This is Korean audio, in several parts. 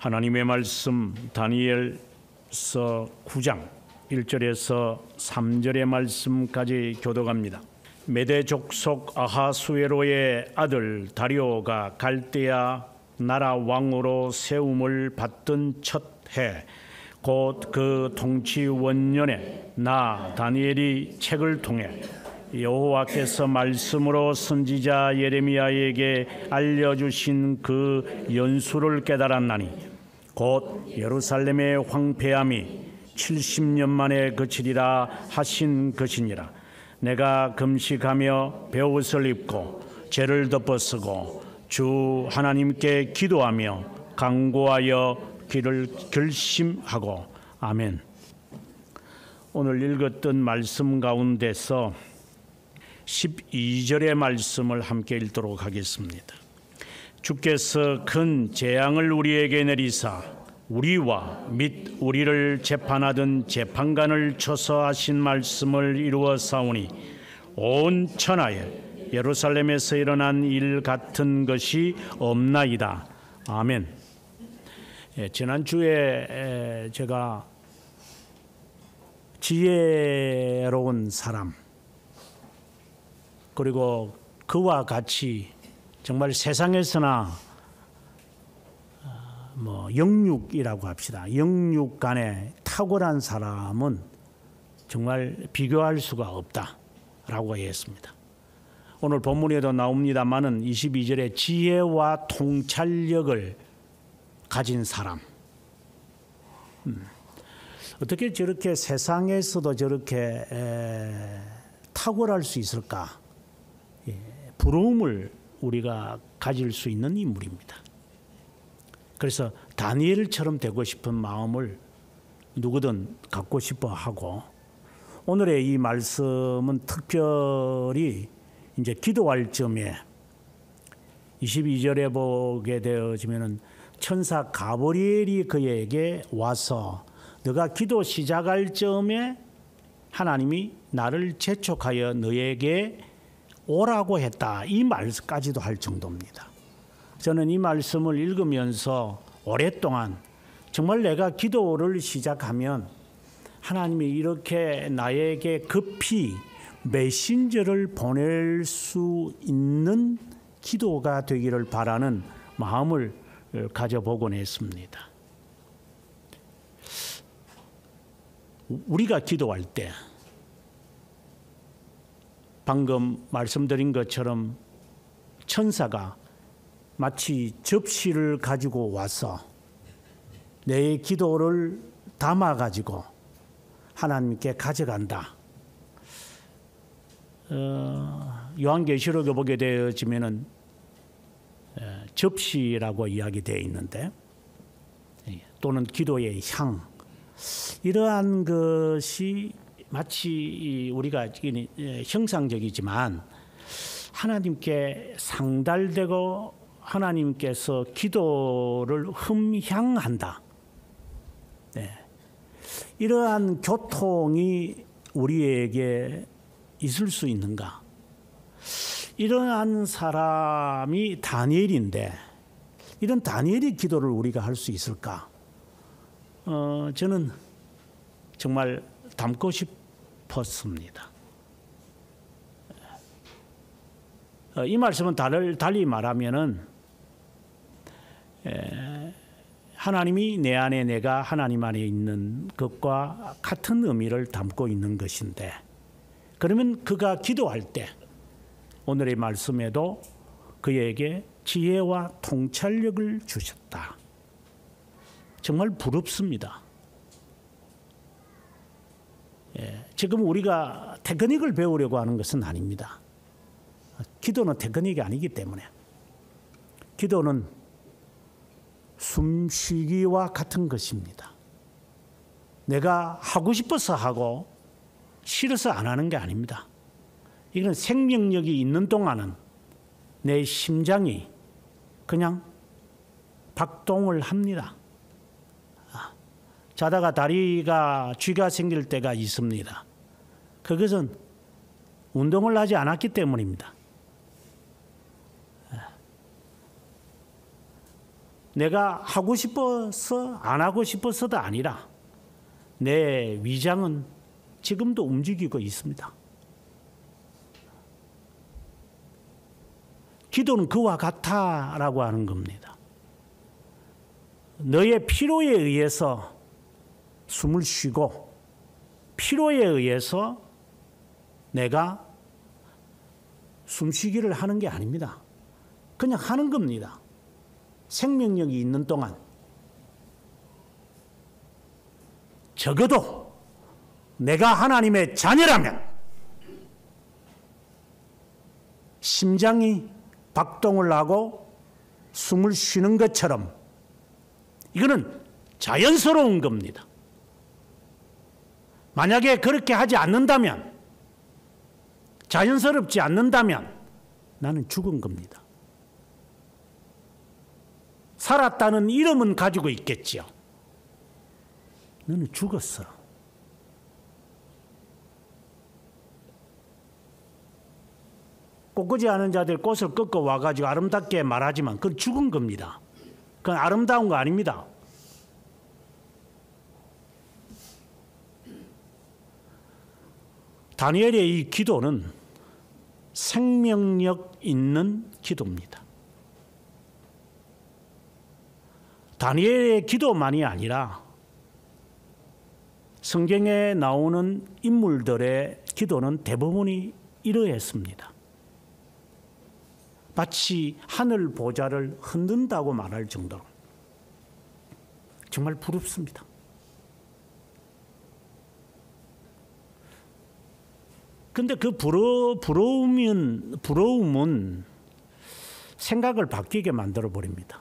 하나님의 말씀 다니엘서 9장 1절에서 3절의 말씀까지 교독합니다. 메대 족속 아하수에로의 아들 다리오가 갈대아 나라 왕으로 세움을 받던 첫 해, 곧 그 통치 원년에 나 다니엘이 책을 통해 여호와께서 말씀으로 선지자 예레미야에게 알려주신 그 연수를 깨달았나니 곧 예루살렘의 황폐함이 70년 만에 그치리라 하신 것이니라. 내가 금식하며 베옷을 입고 죄를 덮어쓰고 주 하나님께 기도하며 간구하여 길을 결심하고. 아멘. 오늘 읽었던 말씀 가운데서 12절의 말씀을 함께 읽도록 하겠습니다. 주께서 큰 재앙을 우리에게 내리사 우리와 및 우리를 재판하던 재판관을 쳐서 하신 말씀을 이루어 사오니 온 천하에 예루살렘에서 일어난 일 같은 것이 없나이다. 아멘. 지난주에 제가 지혜로운 사람, 그리고 그와 같이 정말 세상에서나 영육이라고 합시다. 영육 간에 탁월한 사람은 정말 비교할 수가 없다라고 했습니다. 오늘 본문에도 나옵니다마는 22절에 지혜와 통찰력을 가진 사람. 어떻게 저렇게 세상에서도 저렇게 탁월할 수 있을까? 부러움을 우리가 가질 수 있는 인물입니다. 그래서 다니엘처럼 되고 싶은 마음을 누구든 갖고 싶어 하고, 오늘의 이 말씀은 특별히 이제 기도할 점에 22절에 보게 되어지면은 천사 가브리엘이 그에게 와서 너가 기도 시작할 점에 하나님이 나를 재촉하여 너에게 오라고 했다. 이 말까지도 할 정도입니다. 저는 이 말씀을 읽으면서 오랫동안 정말 내가 기도를 시작하면 하나님이 이렇게 나에게 급히 메신저를 보낼 수 있는 기도가 되기를 바라는 마음을 가져보곤 했습니다. 우리가 기도할 때 방금 말씀드린 것처럼 천사가 마치 접시를 가지고 와서 내 기도를 담아가지고 하나님께 가져간다. 요한계시록에 보게 되어지면은 접시라고 이야기되어 있는데, 또는 기도의 향, 이러한 것이 마치 우리가 형상적이지만 하나님께 상달되고 하나님께서 기도를 흠향한다. 이러한 교통이 우리에게 있을 수 있는가? 이러한 사람이 다니엘인데 이런 다니엘의 기도를 우리가 할 수 있을까? 저는 정말 담고 싶었습니다. 이 말씀은 달리 말하면은 하나님이 내 안에 내가 하나님 안에 있는 것과 같은 의미를 담고 있는 것인데, 그러면 그가 기도할 때 오늘의 말씀에도 그에게 지혜와 통찰력을 주셨다. 정말 부럽습니다. 지금 우리가 테크닉을 배우려고 하는 것은 아닙니다. 기도는 테크닉이 아니기 때문에, 기도는 숨쉬기와 같은 것입니다. 내가 하고 싶어서 하고 싫어서 안 하는 게 아닙니다. 이건 생명력이 있는 동안은 내 심장이 그냥 박동을 합니다. 자다가 다리가 쥐가 생길 때가 있습니다. 그것은 운동을 하지 않았기 때문입니다. 내가 하고 싶어서 안 하고 싶어서도 아니라 내 위장은 지금도 움직이고 있습니다. 기도는 그와 같다라고 하는 겁니다. 너의 필요에 의해서 숨을 쉬고 필요에 의해서 내가 숨쉬기를 하는 게 아닙니다. 그냥 하는 겁니다. 생명력이 있는 동안 적어도 내가 하나님의 자녀라면 심장이 박동을 하고 숨을 쉬는 것처럼 이거는 자연스러운 겁니다. 만약에 그렇게 하지 않는다면, 자연스럽지 않는다면 나는 죽은 겁니다. 살았다는 이름은 가지고 있겠지요. 너는 죽었어. 꽃꽂이 하는 자들 꽃을 꺾어 와가지고 아름답게 말하지만 그건 죽은 겁니다. 그건 아름다운 거 아닙니다. 다니엘의 이 기도는 생명력 있는 기도입니다. 다니엘의 기도만이 아니라 성경에 나오는 인물들의 기도는 대부분이 이러했습니다. 마치 하늘 보좌를 흔든다고 말할 정도로 정말 부럽습니다. 그런데 그 부러움은 생각을 바뀌게 만들어 버립니다.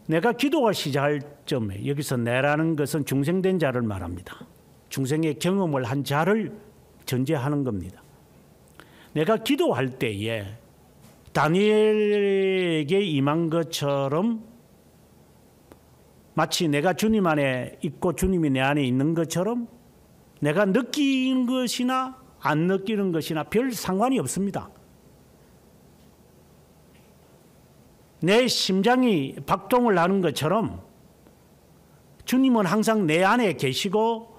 내가 기도가 시작할 점에 여기서 내라는 것은 중생된 자를 말합니다. 중생의 경험을 한 자를 전제하는 겁니다. 내가 기도할 때에 다니엘에게 임한 것처럼 마치 내가 주님 안에 있고 주님이 내 안에 있는 것처럼 내가 느끼는 것이나 안 느끼는 것이나 별 상관이 없습니다. 내 심장이 박동을 하는 것처럼 주님은 항상 내 안에 계시고,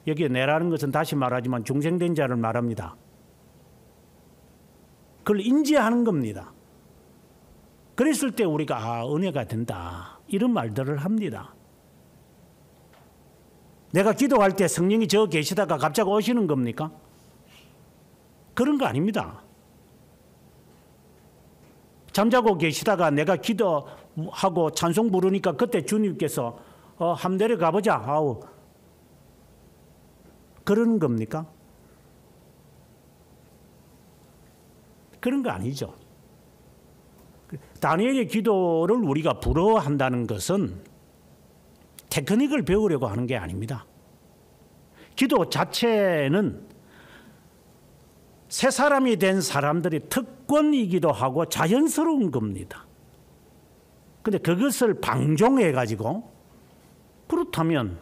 여기에 내라는 것은 다시 말하지만 중생된 자를 말합니다. 그걸 인지하는 겁니다. 그랬을 때 우리가 은혜가 된다 이런 말들을 합니다. 내가 기도할 때 성령이 저 계시다가 갑자기 오시는 겁니까? 그런 거 아닙니다. 잠자고 계시다가 내가 기도하고 찬송 부르니까 그때 주님께서 한번 내려가 보자. 그러는 겁니까? 그런 거 아니죠. 다니엘의 기도를 우리가 부러워한다는 것은 테크닉을 배우려고 하는 게 아닙니다. 기도 자체는 새 사람이 된 사람들의 특권이기도 하고 자연스러운 겁니다. 그런데 그것을 방종해가지고 그렇다면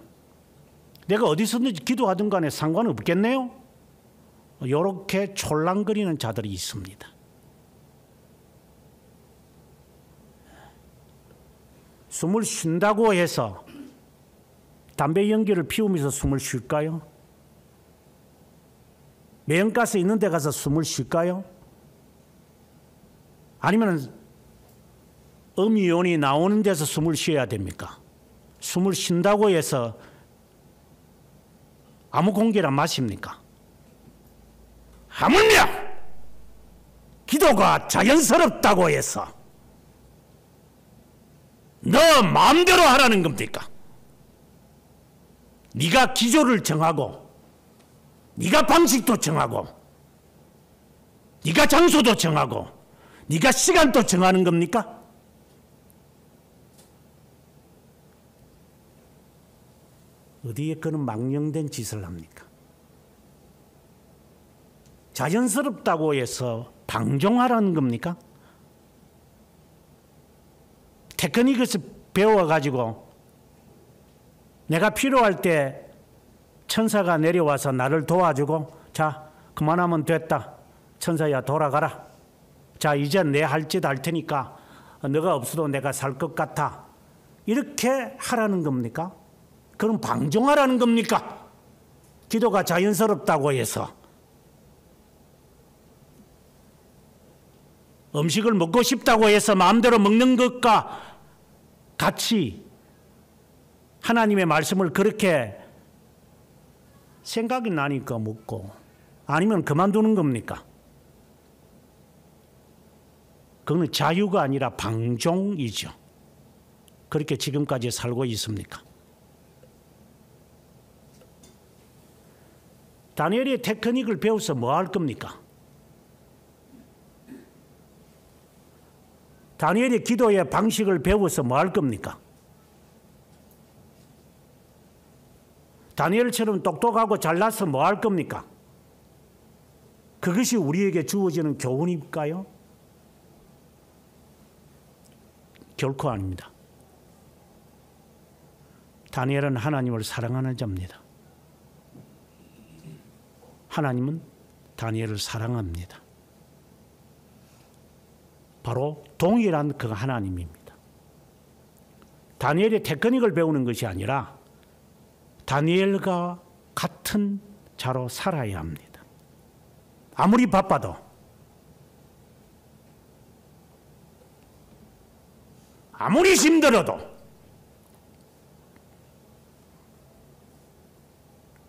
내가 어디서든지 기도하든 간에 상관없겠네요? 이렇게 촐랑거리는 자들이 있습니다. 숨을 쉰다고 해서 담배 연기를 피우면서 숨을 쉴까요? 매연가스 있는 데 가서 숨을 쉴까요? 아니면 음이온이 나오는 데서 숨을 쉬어야 됩니까? 숨을 쉰다고 해서 아무 공기나 마십니까? 하물며 기도가 자연스럽다고 해서 너 마음대로 하라는 겁니까? 네가 기조를 정하고 네가 방식도 정하고 네가 장소도 정하고 네가 시간도 정하는 겁니까? 어디에 그런 망령된 짓을 합니까? 자연스럽다고 해서 방종하라는 겁니까? 테크닉을 배워가지고 내가 필요할 때 천사가 내려와서 나를 도와주고 자 그만하면 됐다 천사야 돌아가라 자, 이제 내 할 짓 할 테니까 너가 없어도 내가 살 것 같아. 이렇게 하라는 겁니까? 그럼 방종하라는 겁니까? 기도가 자연스럽다고 해서. 음식을 먹고 싶다고 해서 마음대로 먹는 것과 같이 하나님의 말씀을 그렇게 생각이 나니까 먹고 아니면 그만두는 겁니까? 그건 자유가 아니라 방종이죠. 그렇게 지금까지 살고 있습니까? 다니엘이 테크닉을 배워서 뭐 할 겁니까? 다니엘이 기도의 방식을 배워서 뭐 할 겁니까? 다니엘처럼 똑똑하고 잘나서 뭐 할 겁니까? 그것이 우리에게 주어지는 교훈일까요? 결코 아닙니다. 다니엘은 하나님을 사랑하는 자입니다. 하나님은 다니엘을 사랑합니다. 바로 동일한 그 하나님입니다. 다니엘이 테크닉을 배우는 것이 아니라 다니엘과 같은 자로 살아야 합니다. 아무리 바빠도, 아무리 힘들어도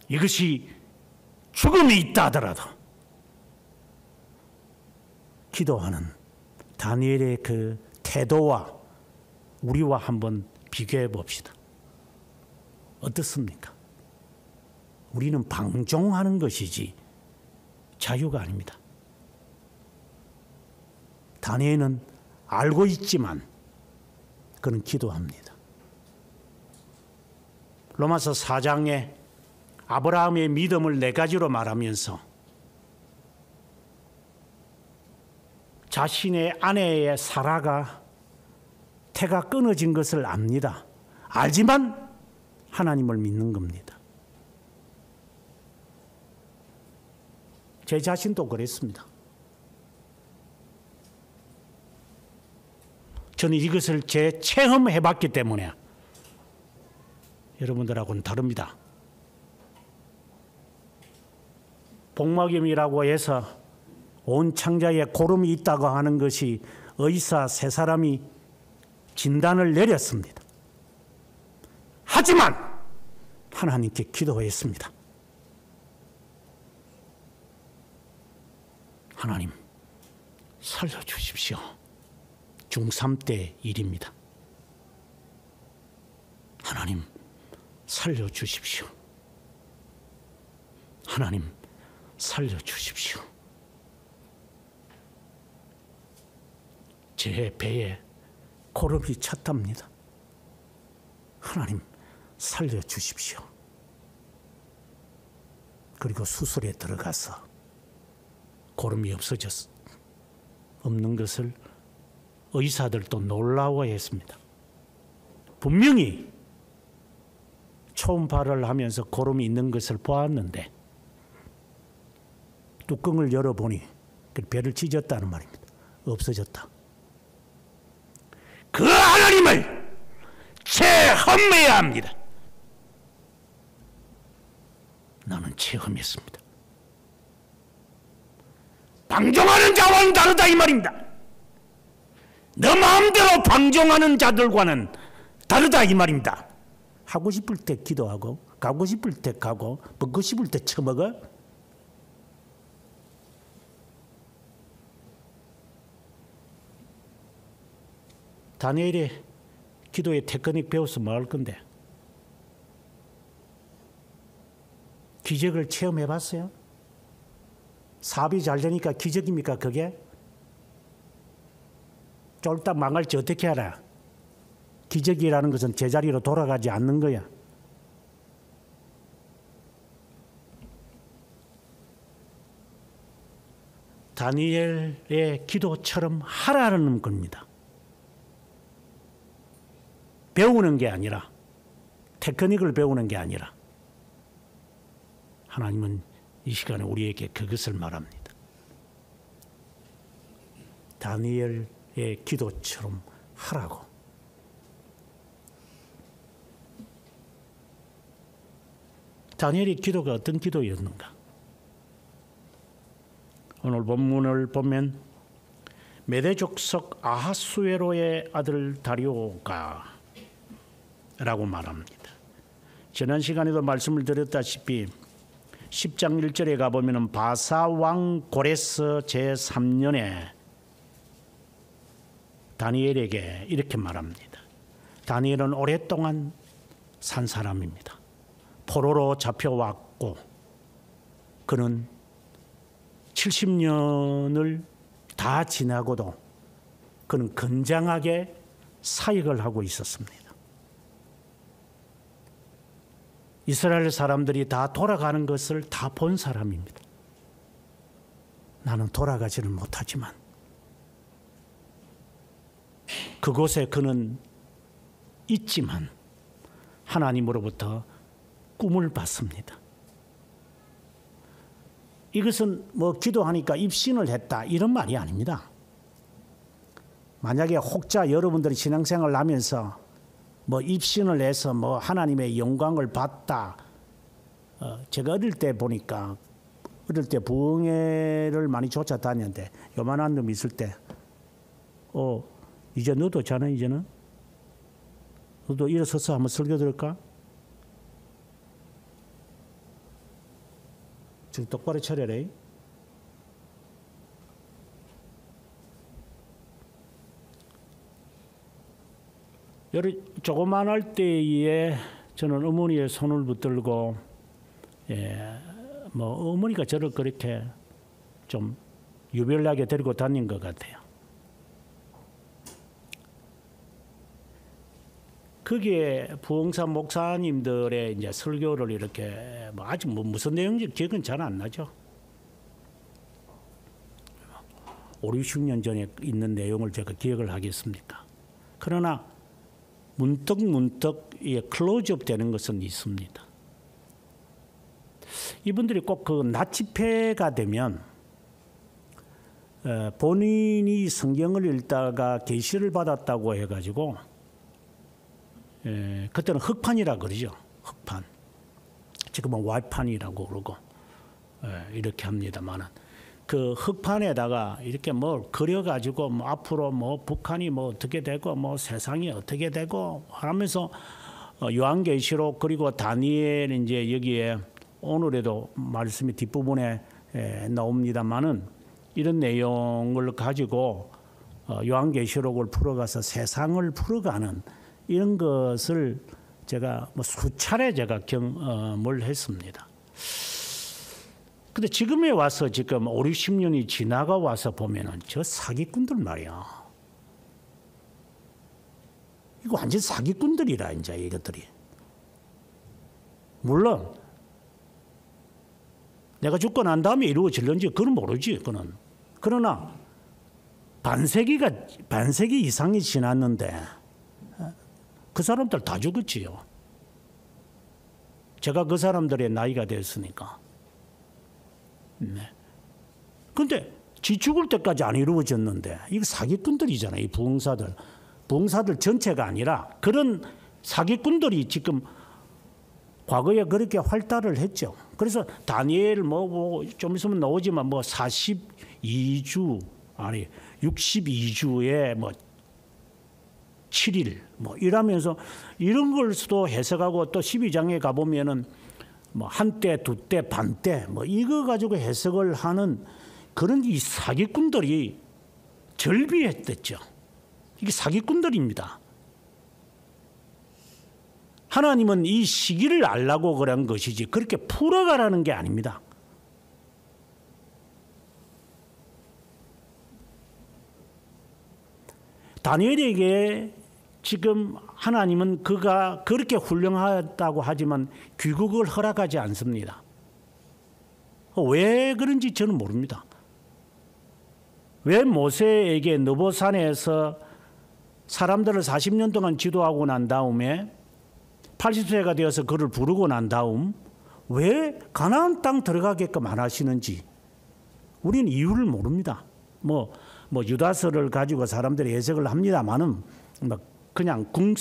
이것이 죽음이 있다 하더라도 기도하는 다니엘의 그 태도와 우리와 한번 비교해 봅시다. 어떻습니까? 우리는 방종하는 것이지 자유가 아닙니다. 다니엘은 알고 있지만 그는 기도합니다. 로마서 4장에 아브라함의 믿음을 4가지로 말하면서 자신의 아내의 사라가 태가 끊어진 것을 압니다. 알지만 하나님을 믿는 겁니다. 제 자신도 그랬습니다. 저는 이것을 체험해 봤기 때문에 여러분들하고는 다릅니다. 복막염이라고 해서 온 창자에 고름이 있다고 하는 것이 의사 3사람이 진단을 내렸습니다. 하지만 하나님께 기도했습니다. 하나님, 살려주십시오. 중3 때 일입니다. 하나님, 살려주십시오. 하나님, 살려주십시오. 제 배에 고름이 찼답니다. 하나님, 살려주십시오. 그리고 수술에 들어가서 고름이 없는 것을 의사들도 놀라워했습니다. 분명히 초음파를 하면서 고름이 있는 것을 보았는데 뚜껑을 열어보니 배를 찢었다는 말입니다. 없어졌다. 그 하나님을 체험해야 합니다. 나는 체험했습니다. 방종하는 자와는 다르다 이 말입니다. 너 마음대로 방종하는 자들과는 다르다 이 말입니다. 하고 싶을 때 기도하고 가고 싶을 때 가고 먹고 싶을 때 처먹어. 다니엘이 기도의 테크닉 배워서 뭐 할 건데? 기적을 체험해 봤어요? 사업이 잘 되니까 기적입니까 그게? 쫄딱 망할지 어떻게 알아? 기적이라는 것은 제자리로 돌아가지 않는 거야. 다니엘의 기도처럼 하라는 겁니다. 배우는 게 아니라, 테크닉을 배우는 게 아니라 하나님은 이 시간에 우리에게 그것을 말합니다. 다니엘의 기도처럼 하라고. 다니엘의 기도가 어떤 기도였는가? 오늘 본문을 보면 메대 족속 아하수에로의 아들 다리오가 라고 말합니다. 지난 시간에도 말씀을 드렸다시피 10장 1절에 가보면 바사왕 고레스 제3년에 다니엘에게 이렇게 말합니다. 다니엘은 오랫동안 산 사람입니다. 포로로 잡혀왔고 그는 70년을 다 지나고도 그는 건장하게 사역을 하고 있었습니다. 이스라엘 사람들이 다 돌아가는 것을 다 본 사람입니다. 나는 돌아가지는 못하지만 그곳에 그는 있지만 하나님으로부터 꿈을 받습니다. 이것은 뭐 기도하니까 입신을 했다 이런 말이 아닙니다. 만약에 혹자 여러분들이 신앙생활을 하면서 뭐 입신을 해서 뭐 하나님의 영광을 받다. 제가 어릴 때 보니까 어릴 때 부흥회를 많이 쫓아다녔는데 요만한 놈 있을 때 이제 너도 자네 이제는 너도 일어서서 한번 설교 들을까? 지금 똑바로 차려라. 조그만할 때에 저는 어머니의 손을 붙들고 뭐 어머니가 저를 그렇게 좀 유별나게 데리고 다닌 것 같아요. 거기에 부흥사 목사님들의 이제 설교를 이렇게 뭐 아직 뭐 무슨 내용인지 기억은 잘 안 나죠. 5, 60년 전에 있는 내용을 제가 기억을 하겠습니까? 그러나 문득 클로즈업 되는 것은 있습니다. 이분들이 꼭 그 낮 집회가 되면 본인이 성경을 읽다가 계시를 받았다고 해가지고 그때는 흑판이라 그러죠. 흑판. 지금은 와이판이라고 그러고 이렇게 합니다만은 그 흑판에다가 이렇게 뭘 그려가지고 뭐 앞으로 뭐 북한이 뭐 어떻게 되고 뭐 세상이 어떻게 되고 하면서 요한계시록 그리고 다니엘 이제 여기에 오늘에도 말씀이 뒷부분에 나옵니다만은 이런 내용을 가지고 요한계시록을 풀어가서 세상을 풀어가는 이런 것을 제가 뭐 수차례 제가 경험을 했습니다. 근데 지금에 와서 지금 5, 60년이 지나가 와서 보면은 저 사기꾼들 말이야. 이거 완전 사기꾼들이라 이제 이것들이. 물론 내가 죽고 난 다음에 이루어질는지 그건 모르지 그는. 그러나 반세기 이상이 지났는데 그 사람들 다 죽었지요. 제가 그 사람들의 나이가 됐으니까. 네. 근데 지 죽을 때까지 안 이루어졌는데 이거 사기꾼들이잖아요. 이 부흥사들 전체가 아니라 그런 사기꾼들이 지금 과거에 그렇게 활달을 했죠. 그래서 다니엘 뭐 좀 있으면 나오지만 뭐 42주 아니 62주에 뭐 7일 뭐 이러면서 이런 걸 수도 해석하고 또 12장에 가보면은 뭐 한때, 두때, 반때 뭐 이거 가지고 해석을 하는 그런 이 사기꾼들이 절비했댔죠. 이게 사기꾼들입니다. 하나님은 이 시기를 알라고 그런 것이지 그렇게 풀어가라는 게 아닙니다. 다니엘에게 지금 하나님은 그가 그렇게 훌륭하다고 하지만 귀국을 허락하지 않습니다. 왜 그런지 저는 모릅니다. 왜 모세에게 느보산에서 사람들을 40년 동안 지도하고 난 다음에 80세가 되어서 그를 부르고 난 다음 왜 가나안 땅 들어가게끔 안 하시는지 우리는 이유를 모릅니다. 뭐 뭐 유다서를 가지고 사람들이 해석을 합니다만은 뭐 그냥 궁색한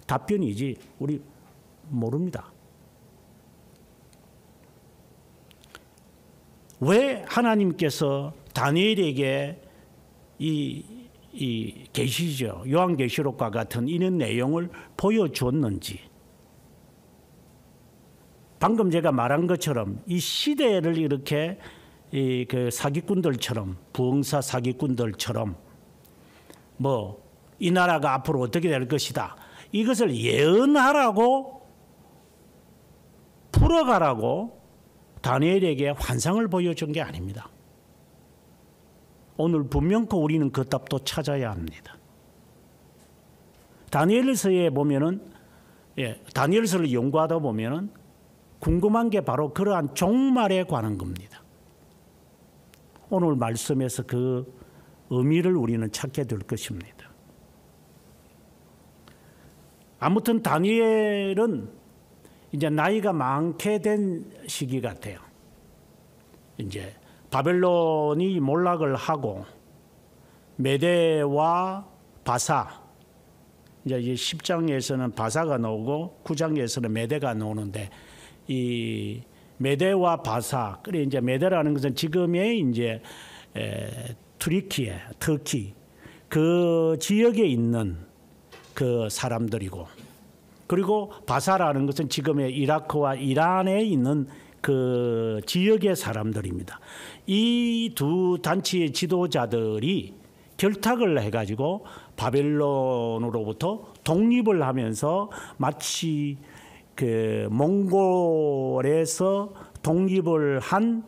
답변이지 우리 모릅니다. 왜 하나님께서 다니엘에게 이 계시죠, 요한계시록과 같은 이런 내용을 보여주었는지, 방금 제가 말한 것처럼 이 시대를 이렇게 그 사기꾼들처럼, 부흥사 사기꾼들처럼 뭐 이 나라가 앞으로 어떻게 될 것이다, 이것을 예언하라고 풀어가라고 다니엘에게 환상을 보여준 게 아닙니다. 오늘 분명코 우리는 그 답도 찾아야 합니다. 다니엘서에 보면은, 다니엘서를 연구하다 보면은 궁금한 게 바로 그러한 종말에 관한 겁니다. 오늘 말씀에서 그 의미를 우리는 찾게 될 것입니다. 아무튼 다니엘은 이제 나이가 많게 된 시기 같아요. 이제 바벨론이 몰락을 하고 메대와 바사, 이제 10장에서는 바사가 나오고 9장에서는 메대가 나오는데, 이 메대와 바사, 그래 이제 메대라는 것은 지금의 이제 터키 그 지역에 있는 그 사람들이고, 그리고 바사라는 것은 지금의 이라크와 이란에 있는 그 지역의 사람들입니다. 이 두 단체의 지도자들이 결탁을 해가지고 바벨론으로부터 독립을 하면서 마치 그 몽골에서 독립을 한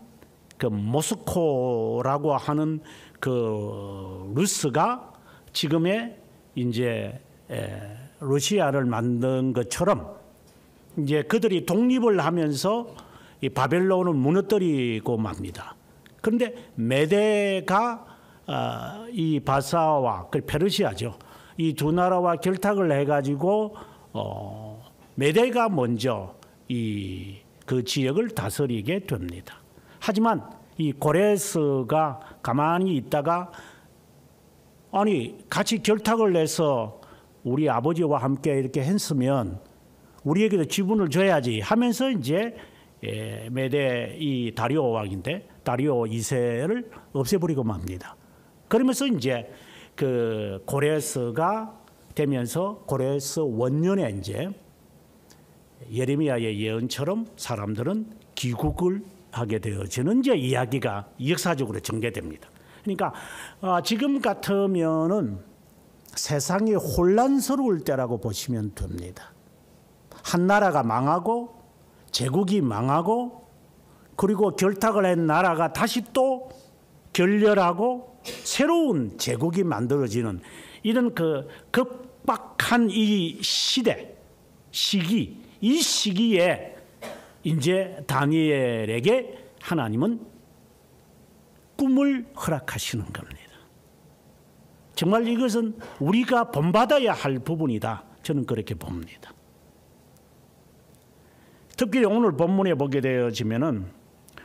그 모스코라고 하는 그 루스가 지금의 이제 러시아를 만든 것처럼 이제 그들이 독립을 하면서 이 바벨론을 무너뜨리고 맙니다. 그런데 메대가 이 바사와 그 페르시아죠, 이 두 나라와 결탁을 해가지고 메대가 먼저 그 지역을 다스리게 됩니다. 하지만 이 고레스가 가만히 있다가, 아니 같이 결탁을 해서 우리 아버지와 함께 이렇게 했으면 우리에게도 지분을 줘야지 하면서 이제 메대 이 다리오 왕인데 다리오 2세를 없애버리고 맙니다. 그러면서 이제 그 고레스가 되면서 고레스 원년에 이제 예레미야의 예언처럼 사람들은 귀국을 하게 되어지는 이제 이야기가 역사적으로 전개됩니다. 그러니까 지금 같으면은 세상이 혼란스러울 때라고 보시면 됩니다. 한 나라가 망하고 제국이 망하고 그리고 결탁을 한 나라가 다시 또 결렬하고 새로운 제국이 만들어지는 이런 그 급박한 이 시기, 이 시기에 이제 다니엘에게 하나님은 꿈을 허락하시는 겁니다. 정말 이것은 우리가 본받아야 할 부분이다, 저는 그렇게 봅니다. 특히 오늘 본문에 보게 되어지면은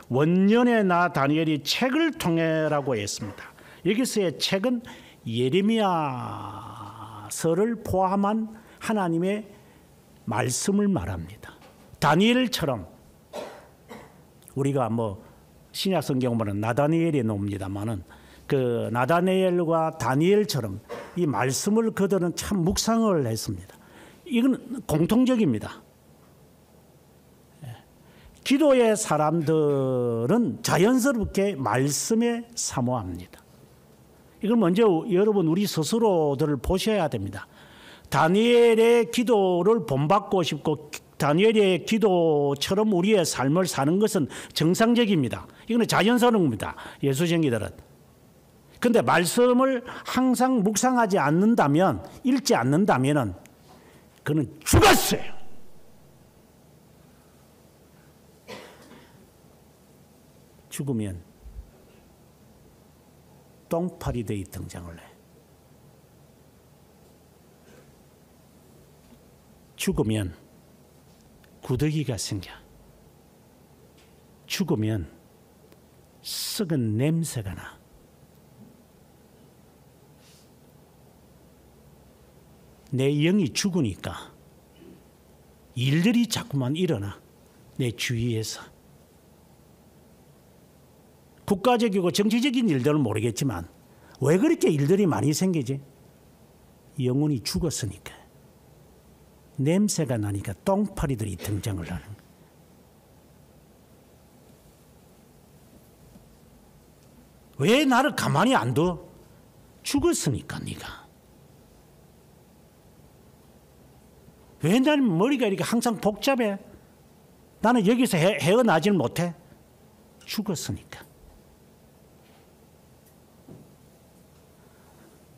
원년에 나 다니엘이 책을 통해라고 했습니다. 여기서의 책은 예레미야서를 포함한 하나님의 말씀을 말합니다. 다니엘처럼 우리가 뭐 신약 성경 보면 나다니엘이 나옵니다만은 그 나다니엘과 다니엘처럼 이 말씀을 그들은 참 묵상을 했습니다. 이건 공통적입니다. 기도의 사람들은 자연스럽게 말씀에 사모합니다. 이걸 먼저 여러분 우리 스스로들을 보셔야 됩니다. 다니엘의 기도를 본받고 싶고 다니엘의 기도처럼 우리의 삶을 사는 것은 정상적입니다. 이건 자연스러운 겁니다, 예수쟁이들은. 그런데 말씀을 항상 묵상하지 않는다면, 읽지 않는다면 그는 죽었어요. 죽으면 똥파리들이 등장을 해. 죽으면 죽으면 구더기가 생겨. 죽으면 썩은 냄새가 나. 내 영이 죽으니까 일들이 자꾸만 일어나. 내 주위에서. 국가적이고 정치적인 일들은 모르겠지만 왜 그렇게 일들이 많이 생기지? 영혼이 죽었으니까. 냄새가 나니까 똥파리들이 등장을 하는 거예요. 왜 나를 가만히 안 둬? 죽었으니까 네가. 왜 나는 머리가 이렇게 항상 복잡해? 나는 여기서 헤어나질 못해? 죽었으니까.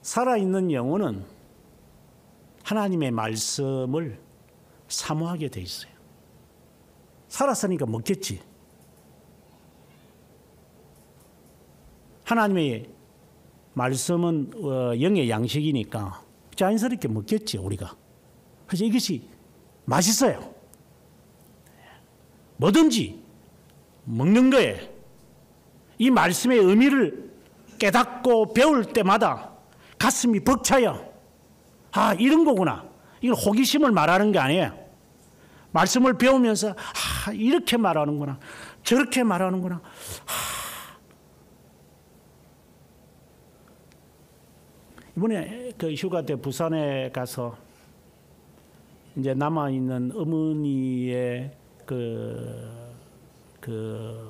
살아있는 영혼은 하나님의 말씀을 사모하게 돼 있어요. 살았으니까 먹겠지. 하나님의 말씀은 영의 양식이니까 자연스럽게 먹겠지 우리가. 그래서 이것이 맛있어요. 뭐든지 먹는 거에 이 말씀의 의미를 깨닫고 배울 때마다 가슴이 벅차요. 아, 이런 거구나. 이건 호기심을 말하는 게 아니에요. 말씀을 배우면서 아, 이렇게 말하는구나. 저렇게 말하는구나. 이번에 그 휴가 때 부산에 가서 이제 남아있는 어머니의 그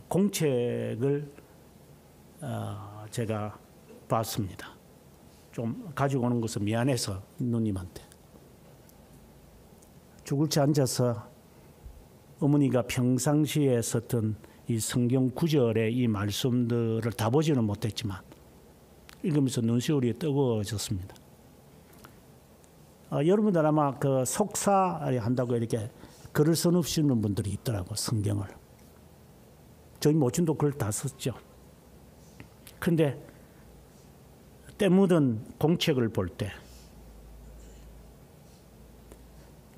공책을 제가 봤습니다. 좀 가지고 오는 것은 미안해서 누님한테. 죽을 채 앉아서 어머니가 평상시에 썼던 이 성경 구절의 이 말씀들을 다 보지는 못했지만 읽으면서 눈시울이 뜨거워졌습니다. 여러분들 아마 그 속사 한다고 이렇게 글을 써놓으시는 분들이 있더라고, 성경을. 저희 모친도 글 다 썼죠. 근데 때 묻은 공책을 볼 때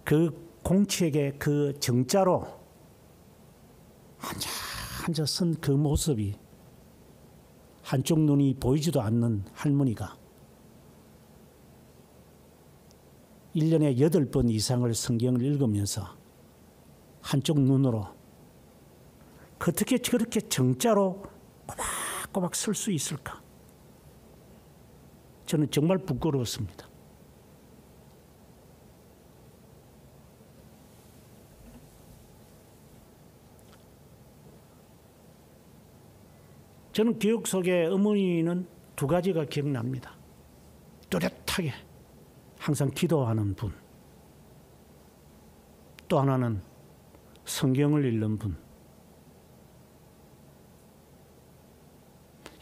그 공책의 그 정자로 앉아 쓴 그 모습이 한쪽 눈이 보이지도 않는 할머니가 1년에 8번 이상을 성경을 읽으면서 한쪽 눈으로 어떻게 저렇게 정자로 꼬박꼬박 쓸 수 있을까? 저는 정말 부끄러웠습니다. 저는 기억 속에 어머니는 두 가지가 기억납니다. 뚜렷하게 항상 기도하는 분, 또 하나는 성경을 읽는 분.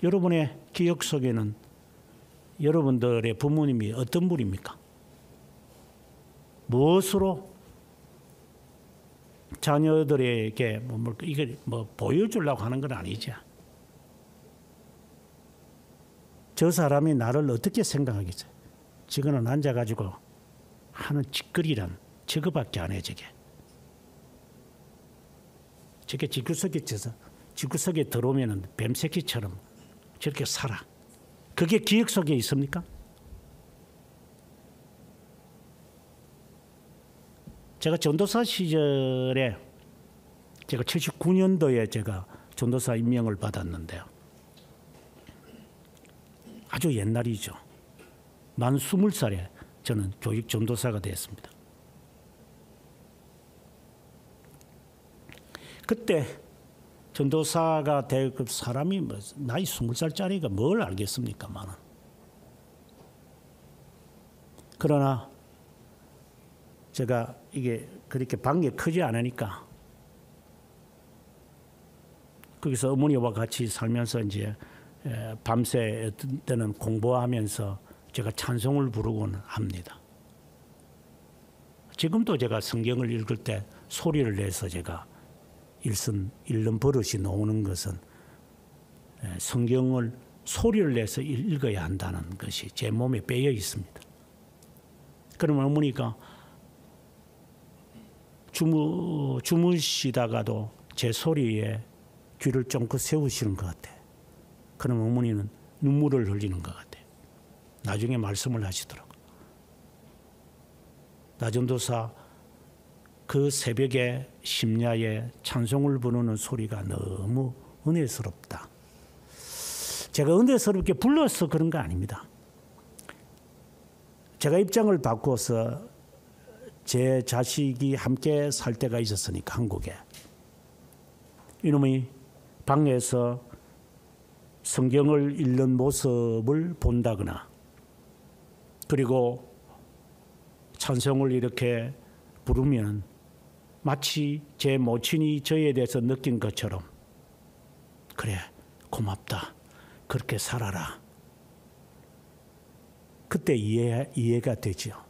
여러분의 기억 속에는 여러분들의 부모님이 어떤 분입니까? 무엇으로 자녀들에게 이게 보여주려고 하는 건 아니죠. 저 사람이 나를 어떻게 생각하겠어요? 지금은 앉아가지고 하는 짓거리란 저거밖에 안 해, 저게. 저게 지구석에 들어오면 뱀새끼처럼 저렇게 살아. 그게 기억 속에 있습니까? 제가 전도사 시절에 제가 79년도에 제가 전도사 임명을 받았는데요. 아주 옛날이죠. 만 20살에 저는 교육 전도사가 됐습니다. 그때 전도사가 될 그 사람이 나이 20살짜리가 뭘 알겠습니까? 많은. 그러나 제가 이게 그렇게 방에 크지 않으니까 거기서 어머니와 같이 살면서 이제 밤새 어떤 때는 공부하면서 제가 찬송을 부르곤 합니다. 지금도 제가 성경을 읽을 때 소리를 내서 제가 읽는 버릇이 나오는 것은 성경을 소리를 내서 읽어야 한다는 것이 제 몸에 배어 있습니다. 그러면 어머니가 주무시다가도 제 소리에 귀를 쫑긋 세우시는 것 같아. 그럼 어머니는 눈물을 흘리는 것 같아요. 나중에 말씀을 하시더라고요. 나전도사 그 새벽에 심야에 찬송을 부르는 소리가 너무 은혜스럽다. 제가 은혜스럽게 불러서 그런 거 아닙니다. 제가 입장을 바꿔서 제 자식이 함께 살 때가 있었으니까 한국에. 이놈이 방에서 성경을 읽는 모습을 본다거나 그리고 찬송을 이렇게 부르면 마치 제 모친이 저에 대해서 느낀 것처럼 그래 고맙다 그렇게 살아라. 그때 이해가 되죠.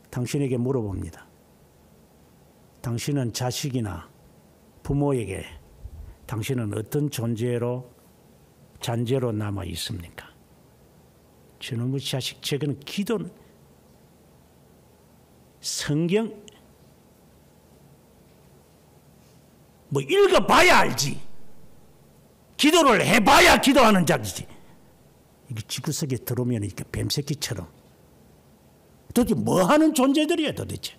당신에게 물어봅니다. 당신은 자식이나 부모에게 당신은 어떤 잔재로 남아 있습니까? 저놈의 자식, 저거는 기도는 성경 뭐 읽어봐야 알지. 기도를 해봐야 기도하는 자기지. 이게 지구석에 들어오면 이렇게 뱀새끼처럼 도대체 뭐 하는 존재들이야 도대체.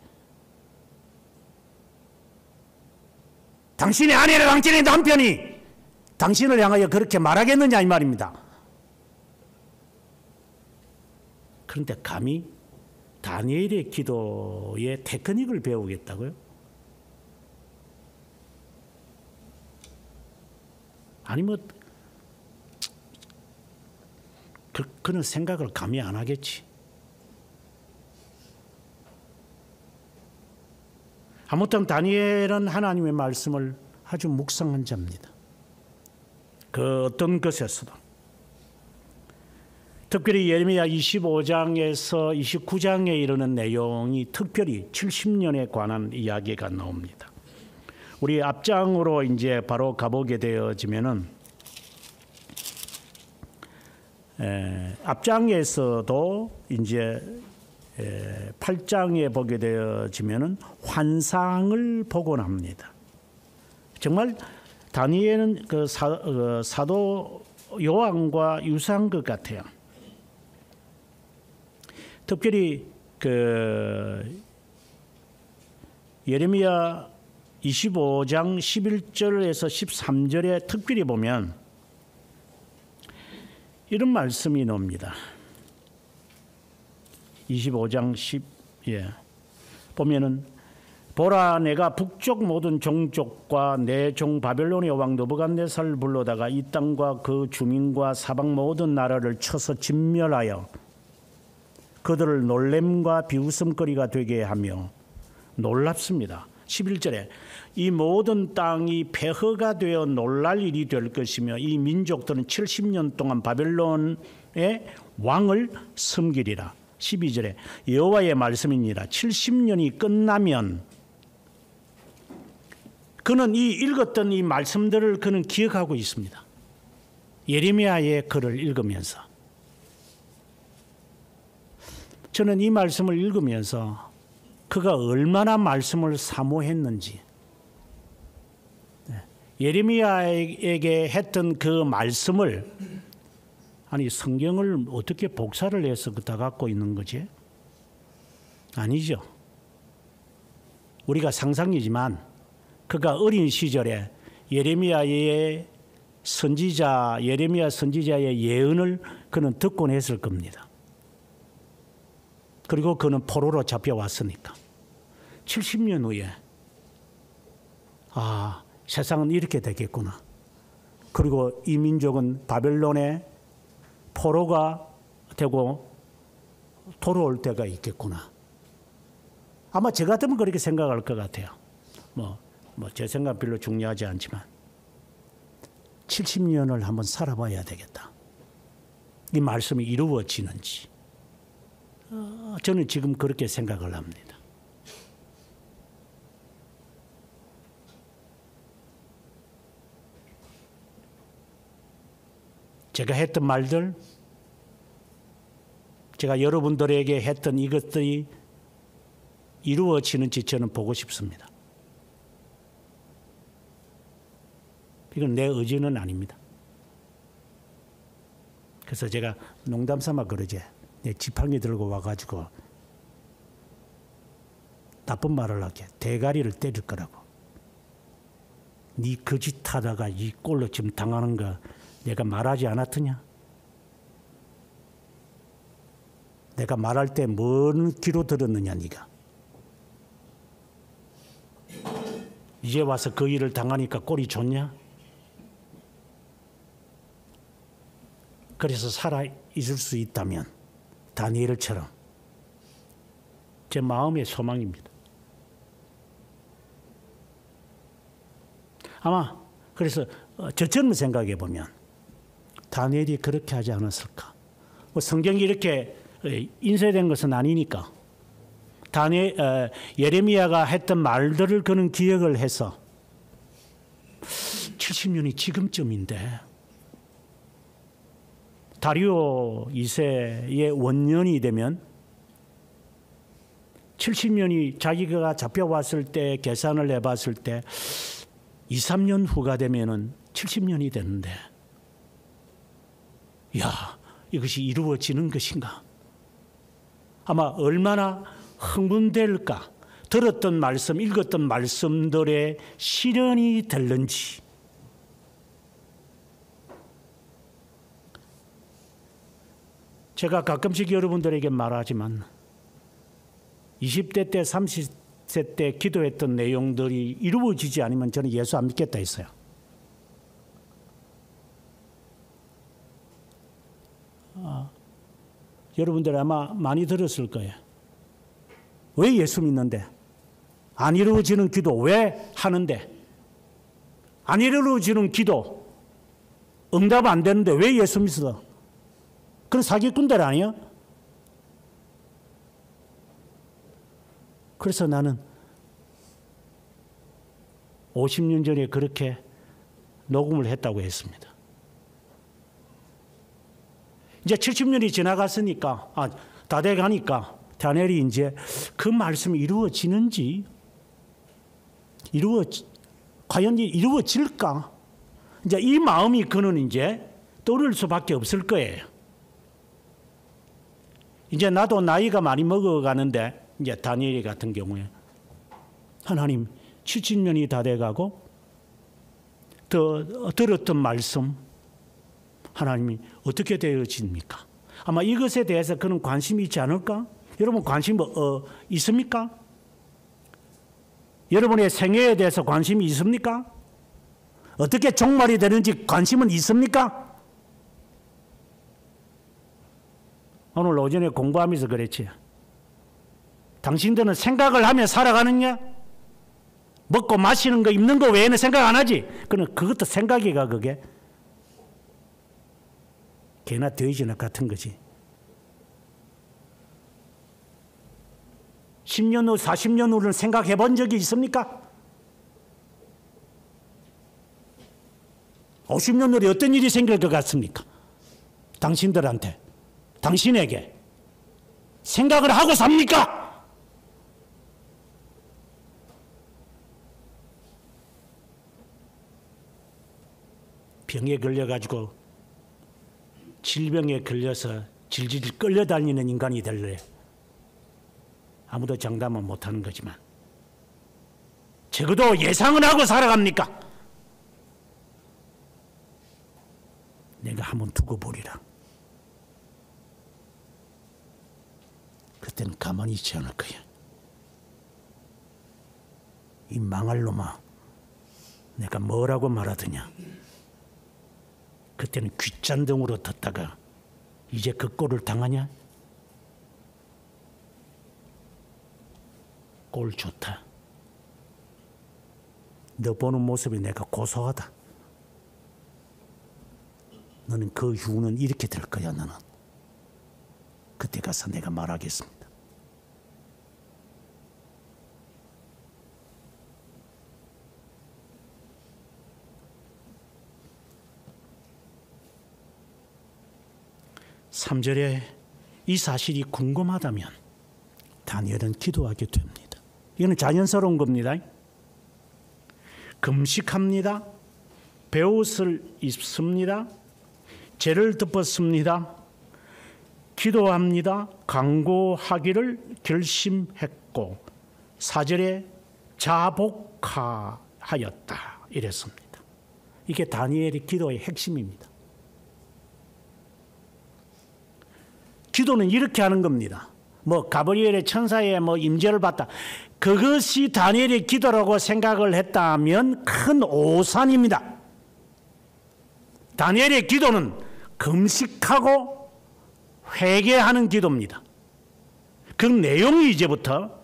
당신의 아내나 당신의 남편이 당신을 향하여 그렇게 말하겠느냐 이 말입니다. 그런데 감히 다니엘의 기도의 테크닉을 배우겠다고요? 아니 뭐 그런 생각을 감히 안 하겠지. 아무튼 다니엘은 하나님의 말씀을 아주 묵상한 자입니다. 그 어떤 것에서도 특별히 예레미야 25장에서 29장에 이르는 내용이 특별히 70년에 관한 이야기가 나옵니다. 우리 앞장으로 이제 바로 가보게 되어지면은 앞장에서도 이제 8장에 보게 되어지면은 환상을 보곤 합니다. 정말 다니엘은 그 사도 요한과 유사한 것 같아요. 특별히 그 예레미야 25장 11절에서 13절에 특별히 보면 이런 말씀이 나옵니다. 25장 10 보면은 보라 내가 북쪽 모든 종족과 내 종 바벨론의 왕 느부갓네살을 불러다가 이 땅과 그 주민과 사방 모든 나라를 쳐서 진멸하여 그들을 놀램과 비웃음거리가 되게 하며 놀랍습니다. 11절에 이 모든 땅이 폐허가 되어 놀랄 일이 될 것이며 이 민족들은 70년 동안 바벨론의 왕을 섬기리라. 12절에 여호와의 말씀이니라. 70년이 끝나면 그는 이 읽었던 이 말씀들을 그는 기억하고 있습니다. 예레미야의 글을 읽으면서 저는 이 말씀을 읽으면서 그가 얼마나 말씀을 사모했는지 예레미야에게 했던 그 말씀을 아니 성경을 어떻게 복사를 해서 다 갖고 있는 거지? 아니죠. 우리가 상상이지만 그가 어린 시절에 예레미야 선지자의 예언을 그는 듣곤 했을 겁니다. 그리고 그는 포로로 잡혀왔으니까 70년 후에 세상은 이렇게 되겠구나. 그리고 이 민족은 바벨론의 포로가 되고 돌아올 때가 있겠구나. 아마 저 같으면 그렇게 생각할 것 같아요. 제 생각 별로 중요하지 않지만 70년을 한번 살아봐야 되겠다. 이 말씀이 이루어지는지 저는 지금 그렇게 생각을 합니다. 제가 했던 말들, 제가 여러분들에게 했던 이것들이 이루어지는지 저는 보고 싶습니다. 이건 내 의지는 아닙니다. 그래서 제가 농담 삼아 그러지. 내 지팡이 들고 와가지고 나쁜 말을 하게 대가리를 때릴 거라고. 네 거짓하다가 이 꼴로 지금 당하는 거 내가 말하지 않았더냐? 내가 말할 때 뭔 귀로 들었느냐 네가. 이제 와서 그 일을 당하니까 꼴이 좋냐? 그래서 살아 있을 수 있다면 다니엘처럼 제 마음의 소망입니다. 아마 그래서 저처럼 생각해 보면 다니엘이 그렇게 하지 않았을까? 뭐 성경이 이렇게 인쇄된 것은 아니니까 예레미야가 했던 말들을 그는 기억을 해서 70년이 지금쯤인데 다리오 2세의 원년이 되면 70년이 자기가 잡혀왔을 때 계산을 해봤을 때 2, 3년 후가 되면은 70년이 되는데 야, 이것이 이루어지는 것인가? 아마 얼마나 흥분될까? 들었던 말씀, 읽었던 말씀들의 실현이 될는지. 제가 가끔씩 여러분들에게 말하지만 20대 때 30세 때 기도했던 내용들이 이루어지지 않으면 저는 예수 안 믿겠다 했어요. 여러분들 아마 많이 들었을 거예요. 왜 예수 믿는데? 안 이루어지는 기도 왜 하는데? 안 이루어지는 기도 응답 안 되는데 왜 예수 믿어? 그건 사기꾼들 아니야? 그래서 나는 50년 전에 그렇게 녹음을 했다고 했습니다. 이제 70년이 지나갔으니까, 다 돼가니까 다니엘이 이제 그 말씀이 이루어지는지, 과연 이루어질까? 이제 이 마음이 그는 이제 떠오를 수밖에 없을 거예요. 이제 나도 나이가 많이 먹어가는데, 이제 다니엘 같은 경우에 하나님 70년이 다 돼가고 들었던 말씀 하나님이 어떻게 되어집니까? 아마 이것에 대해서 그는 관심이 있지 않을까? 여러분 관심 있습니까? 여러분의 생애에 대해서 관심이 있습니까? 어떻게 종말이 되는지 관심은 있습니까? 오늘 오전에 공부하면서 그랬지. 당신들은 생각을 하며 살아가느냐? 먹고 마시는 거 입는 거 외에는 생각 안 하지? 그것도 생각이가 그게. 개나 돼지나 같은 거지. 10년 후, 40년 후를 생각해 본 적이 있습니까? 50년 후에 어떤 일이 생길 것 같습니까? 당신들한테, 당신에게 생각을 하고 삽니까? 병에 걸려가지고 질병에 걸려서 질질 끌려다니는 인간이 될래. 아무도 장담은 못하는 거지만 적어도 예상은 하고 살아갑니까? 내가 한번 두고 보리라. 그때는 가만히 있지 않을 거야. 이 망할 놈아, 내가 뭐라고 말하더냐. 그때는 귓잔등으로 듣다가 이제 그 꼴을 당하냐? 꼴 좋다. 너 보는 모습이 내가 고소하다. 너는 그 후는 이렇게 될 거야. 너는 그때 가서 내가 말하겠습니다. 삼 절에 이 사실이 궁금하다면 다니엘은 기도하게 됩니다. 이거는 자연스러운 겁니다. 금식합니다. 베옷을 입습니다. 죄를 덮었습니다. 기도합니다. 강구하기를 결심했고 4절에 자복하였다 이랬습니다. 이게 다니엘의 기도의 핵심입니다. 기도는 이렇게 하는 겁니다. 가브리엘의 천사의 임재를 받다. 그것이 다니엘의 기도라고 생각을 했다면 큰 오산입니다. 다니엘의 기도는 금식하고 회개하는 기도입니다. 그 내용이 이제부터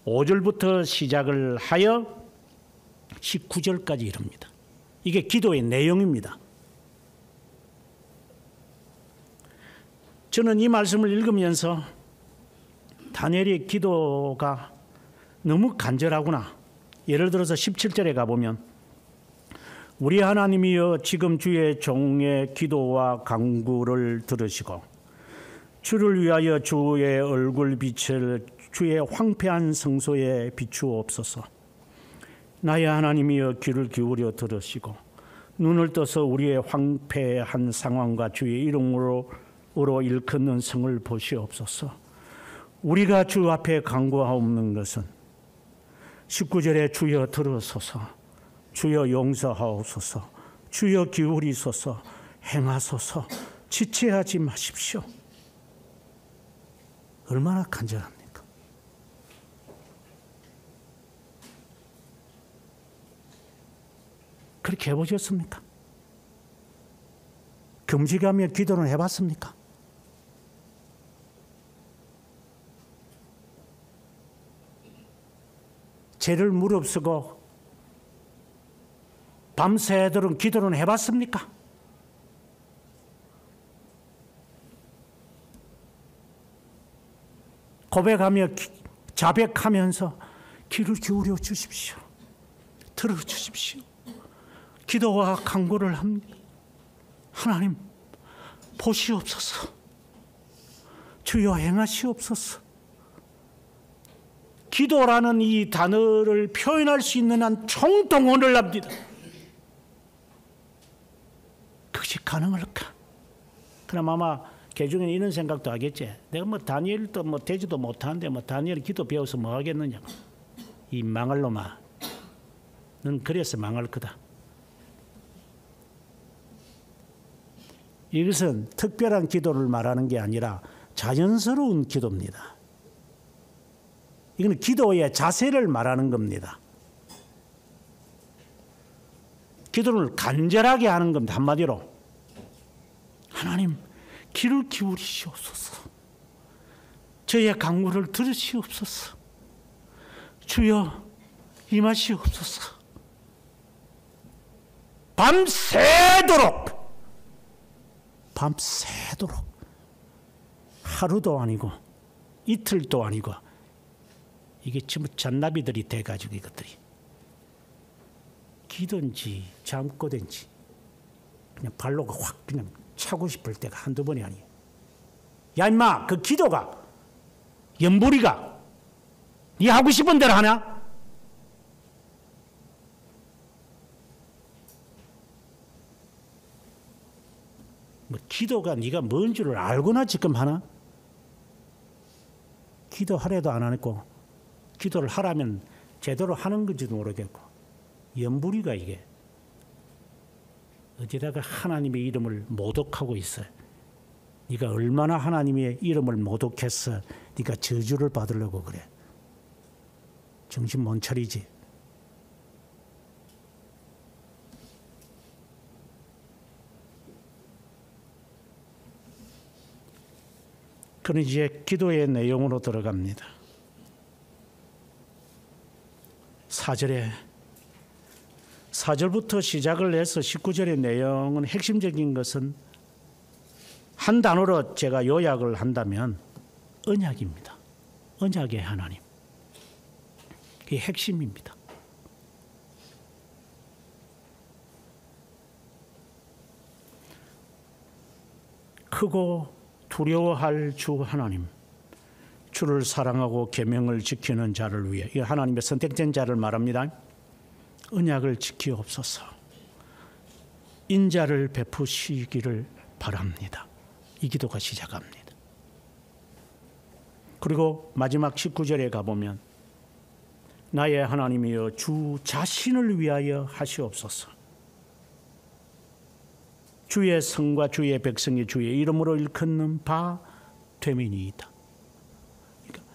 5절부터 시작을 하여 19절까지 이릅니다. 이게 기도의 내용입니다. 저는 이 말씀을 읽으면서 다니엘의 기도가 너무 간절하구나. 예를 들어서 17절에 가보면 우리 하나님이여 지금 주의 종의 기도와 간구를 들으시고 주를 위하여 주의 얼굴빛을 주의 황폐한 성소에 비추옵소서. 나의 하나님이여 귀를 기울여 들으시고 눈을 떠서 우리의 황폐한 상황과 주의 이름으로 일컫는 성을 보시옵소서. 우리가 주 앞에 간구하옵는 것은 19절에 주여 들으소서, 주여 용서하옵소서, 주여 기울이소서, 행하소서, 지체하지 마십시오. 얼마나 간절합니까? 그렇게 해보셨습니까? 금식하며 기도는 해봤습니까? 죄를 무릅쓰고 밤새도록 기도는 해봤습니까? 고백하며 자백하면서 귀를 기울여 주십시오. 들어주십시오. 기도와 간구를 합니다. 하나님 보시옵소서. 주여 행하시옵소서. 기도라는 이 단어를 표현할 수 있는 한 총동원을 합니다. 그것이 가능할까? 그럼 아마 개중에는 이런 생각도 하겠지. 내가 다니엘도 되지도 못하는데 다니엘 기도 배워서 뭐 하겠느냐. 이 망할 놈아. 넌 그래서 망할 거다. 이것은 특별한 기도를 말하는 게 아니라 자연스러운 기도입니다. 이건 기도의 자세를 말하는 겁니다. 기도를 간절하게 하는 겁니다. 한마디로 하나님 귀를 기울이시옵소서. 저의 간구를 들으시옵소서. 주여 임하시옵소서. 밤새도록 하루도 아니고 이틀도 아니고 이게 전부 잔나비들이 돼가지고 이것들이 기든지 잠꼬든지 그냥 발로 확 그냥 차고 싶을 때가 한두 번이 아니에요. 야 임마 그 기도가 연불이가 네 하고 싶은 대로 하냐? 기도가 네가 뭔 줄을 알고나 지금 하나? 기도하려도 안 하고 기도를 하라면 제대로 하는 건지도 모르겠고 연불이가 이게 어디다가 하나님의 이름을 모독하고 있어요. 네가 얼마나 하나님의 이름을 모독해서 네가 저주를 받으려고 그래. 정신 못 차리지. 그는 이제 기도의 내용으로 들어갑니다. 4절부터 시작을 해서 19절의 내용은 핵심적인 것은 한 단어로 제가 요약을 한다면 언약입니다. 언약의 하나님. 그게 핵심입니다. 크고 두려워할 주 하나님, 주를 사랑하고 계명을 지키는 자를 위해, 이 하나님의 선택된 자를 말합니다. 언약을 지키옵소서. 인자를 베푸시기를 바랍니다. 이 기도가 시작합니다. 그리고 마지막 19절에 가보면 나의 하나님이여 주 자신을 위하여 하시옵소서. 주의 성과 주의 백성이 주의 이름으로 일컫는 바 되미니이다. 그러니까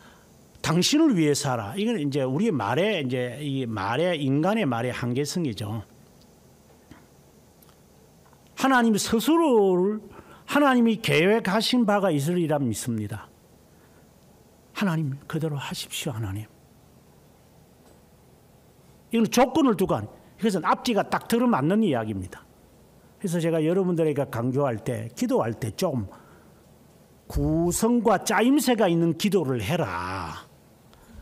당신을 위해 살아. 이건 이제 우리 말의 이제 이 말의 인간의 말의 한계성이죠. 하나님 스스로를 하나님이 계획하신 바가 있으리라 믿습니다. 하나님 그대로 하십시오. 하나님. 이건 조건을 두고 이것은 앞뒤가 딱 들어맞는 이야기입니다. 그래서 제가 여러분들에게 강조할 때 기도할 때 좀 구성과 짜임새가 있는 기도를 해라.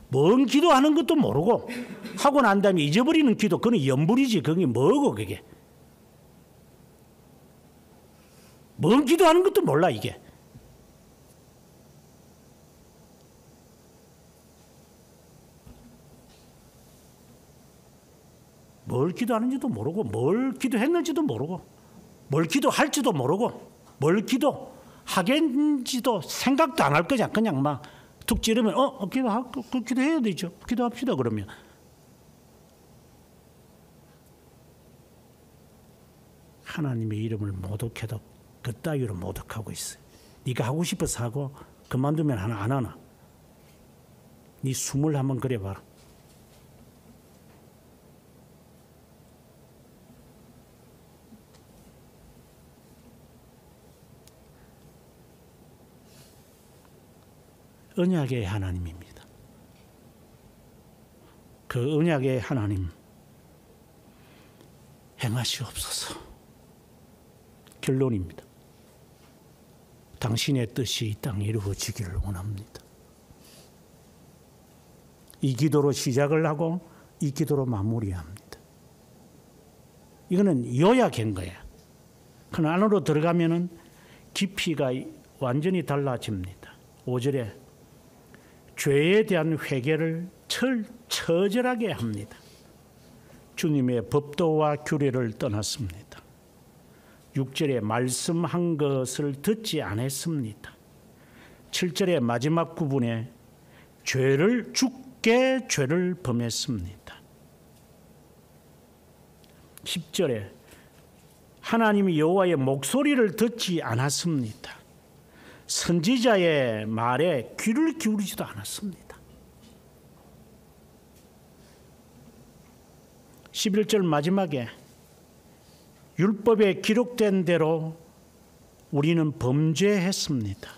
뭔 기도하는 것도 모르고 하고 난 다음에 잊어버리는 기도 그건 연불이지. 그게 뭐고 그게. 뭔 기도하는 것도 몰라 이게. 뭘 기도하는지도 모르고 뭘 기도했는지도 모르고 뭘 기도할지도 모르고 뭘 기도하겠는지도 생각도 안 할 거냐. 그냥 막 툭 찌르면 기도해야 되죠. 기도합시다 그러면. 하나님의 이름을 모독해도 그따위로 모독하고 있어요. 네가 하고 싶어서 하고 그만두면 하나 안 하나. 네 숨을 한번 그려봐라. 언약의 하나님입니다. 그 언약의 하나님 행하시옵소서. 결론입니다. 당신의 뜻이 이 땅에 이루어지기를 원합니다. 이 기도로 시작을 하고 이 기도로 마무리합니다. 이거는 요약한 거예요. 그 안으로 들어가면은 깊이가 완전히 달라집니다. 5절에 죄에 대한 회개를 처절하게 합니다. 주님의 법도와 규례를 떠났습니다. 6절에 말씀한 것을 듣지 않았습니다. 7절의 마지막 부분에 죽게 죄를 범했습니다. 10절에 하나님이 여호와의 목소리를 듣지 않았습니다. 선지자의 말에 귀를 기울이지도 않았습니다. 11절 마지막에 율법에 기록된 대로 우리는 범죄했습니다.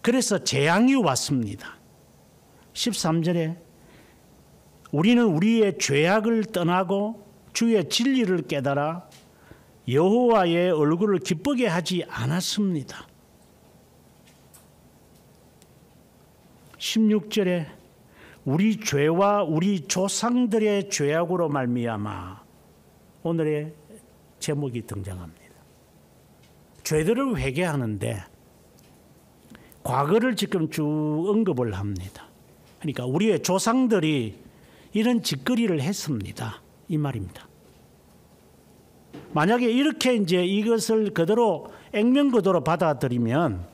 그래서 재앙이 왔습니다. 13절에 우리는 우리의 죄악을 떠나고 주의 진리를 깨달아 여호와의 얼굴을 기쁘게 하지 않았습니다. 16절에 우리 죄와 우리 조상들의 죄악으로 말미암아 오늘의 제목이 등장합니다. 죄들을 회개하는데 과거를 지금 쭉 언급을 합니다. 그러니까 우리의 조상들이 이런 짓거리를 했습니다. 이 말입니다. 만약에 이렇게 이제 이것을 그대로 액면그대로 받아들이면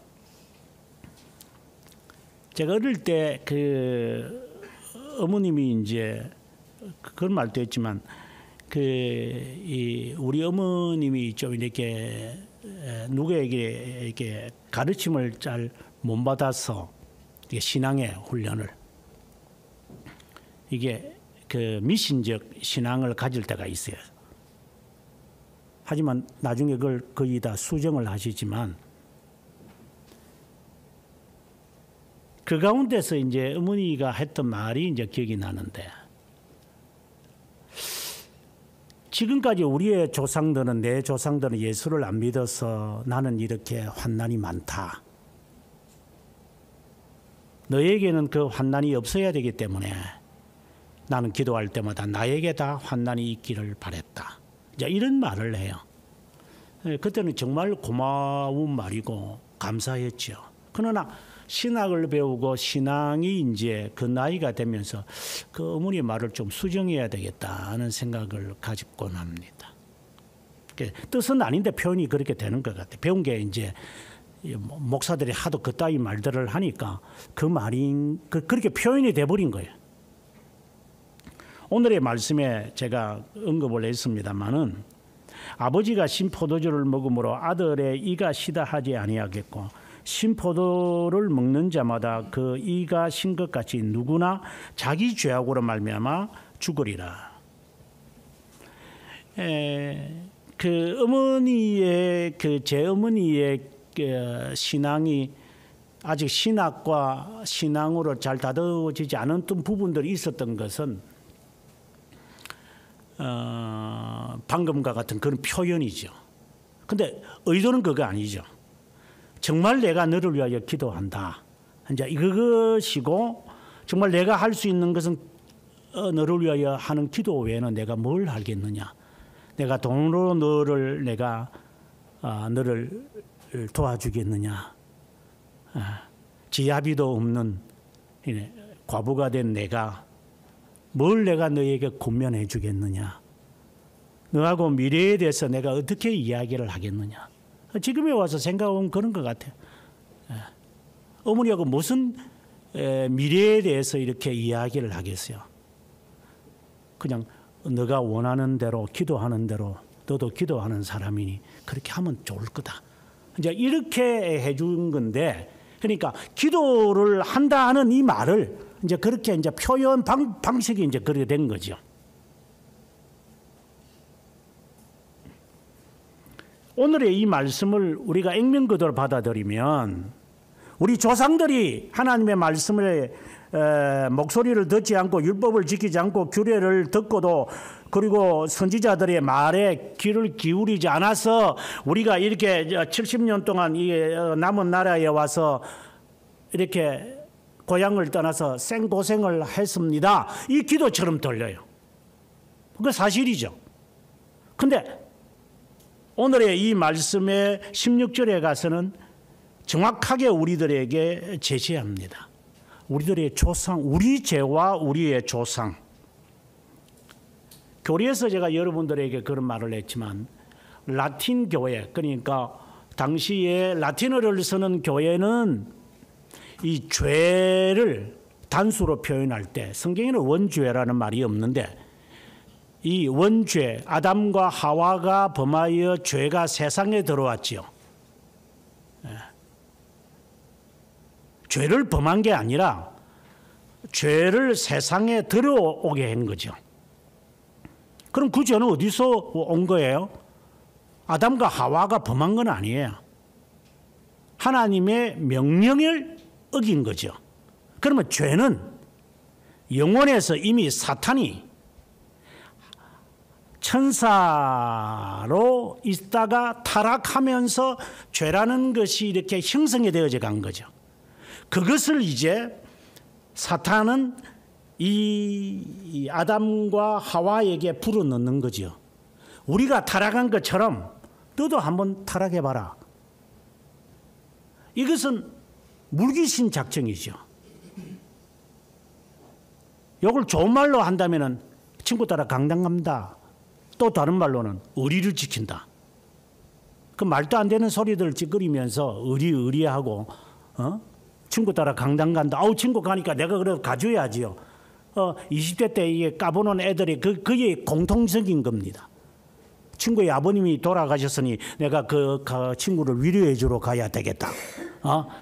제가 어릴 때 그 어머님이 이제 그런 말도 했지만 우리 어머님이 좀 이렇게 누구에게 이렇게 가르침을 잘 못 받아서 신앙의 훈련을 이게 그 미신적 신앙을 가질 때가 있어요. 하지만 나중에 그걸 거의 다 수정을 하시지만 그 가운데서 이제 어머니가 했던 말이 이제 기억이 나는데 지금까지 우리의 조상들은 내 조상들은 예수를 안 믿어서 나는 이렇게 환난이 많다. 너에게는 그 환난이 없어야 되기 때문에 나는 기도할 때마다 나에게 다 환난이 있기를 바랬다. 이제 이런 말을 해요. 그때는 정말 고마운 말이고 감사했죠. 그러나 신학을 배우고 신앙이 이제 그 나이가 되면서 그 어머니의 말을 좀 수정해야 되겠다는 생각을 가지곤 합니다. 뜻은 아닌데 표현이 그렇게 되는 것 같아요. 배운 게 이제 목사들이 하도 그따위 말들을 하니까 그 말이 그렇게 표현이 돼버린 거예요. 오늘의 말씀에 제가 언급을 했습니다마는 아버지가 신포도주를 먹음으로 아들의 이가 시다 하지 아니하겠고 신포도를 먹는 자마다 그 이가 신 것 같이 누구나 자기 죄악으로 말미암아 죽으리라. 그 어머니의 제 어머니의 그 신앙이 아직 신학과 신앙으로 잘 다듬어지지 않았던 부분들이 있었던 것은 방금과 같은 그런 표현이죠. 근데 의도는 그거 아니죠. 정말 내가 너를 위하여 기도한다. 이제 이것이고 정말 내가 할 수 있는 것은 너를 위하여 하는 기도 외에는 내가 뭘 하겠느냐. 내가 돈으로 너를 도와주겠느냐. 지아비도 없는 과부가 된 내가 뭘 내가 너에게 권면해 주겠느냐. 너하고 미래에 대해서 내가 어떻게 이야기를 하겠느냐. 지금에 와서 생각하면 그런 것 같아요. 어머니하고 무슨 미래에 대해서 이렇게 이야기를 하겠어요. 그냥 너가 원하는 대로 기도하는 대로 너도 기도하는 사람이니 그렇게 하면 좋을 거다. 이제 이렇게 해준 건데, 그러니까 기도를 한다 하는 이 말을 이제 그렇게 이제 표현 방식이 이제 그렇게 된 거죠. 오늘의 이 말씀을 우리가 액면 그대로 받아들이면 우리 조상들이 하나님의 말씀을 목소리를 듣지 않고 율법을 지키지 않고 규례를 듣고도 그리고 선지자들의 말에 귀를 기울이지 않아서 우리가 이렇게 70년 동안 이 남은 나라에 와서 이렇게 고향을 떠나서 생고생을 했습니다. 이 기도처럼 들려요. 그게 사실이죠. 근데 오늘의 이 말씀의 16절에 가서는 정확하게 우리들에게 제시합니다. 우리들의 조상, 우리 죄와 우리의 조상. 교리에서 제가 여러분들에게 그런 말을 했지만 라틴 교회, 그러니까 당시에 라틴어를 쓰는 교회는 이 죄를 단수로 표현할 때 성경에는 원죄라는 말이 없는데 이 원죄, 아담과 하와가 범하여 죄가 세상에 들어왔지요. 죄를 범한 게 아니라 죄를 세상에 들어오게 한 거죠. 그럼 그 죄는 어디서 온 거예요? 아담과 하와가 범한 건 아니에요. 하나님의 명령을 어긴 거죠. 그러면 죄는 영원에서 이미 사탄이 천사로 있다가 타락하면서 죄라는 것이 이렇게 형성이 되어져 간 거죠. 그것을 이제 사탄은 이 아담과 하와에게 불어넣는 거죠. 우리가 타락한 것처럼 너도 한번 타락해봐라. 이것은 물귀신 작정이죠. 이걸 좋은 말로 한다면 친구 따라 강당 간다. 또 다른 말로는 의리를 지킨다. 그 말도 안 되는 소리들 찌끄리면서 의리하고 친구 따라 강당 간다. 아우 친구 가니까 내가 그래도 가줘야지요. 20대 때 이게 까보는 애들이 그게 공통적인 겁니다. 친구의 아버님이 돌아가셨으니 내가 그 친구를 위로해 주러 가야 되겠다.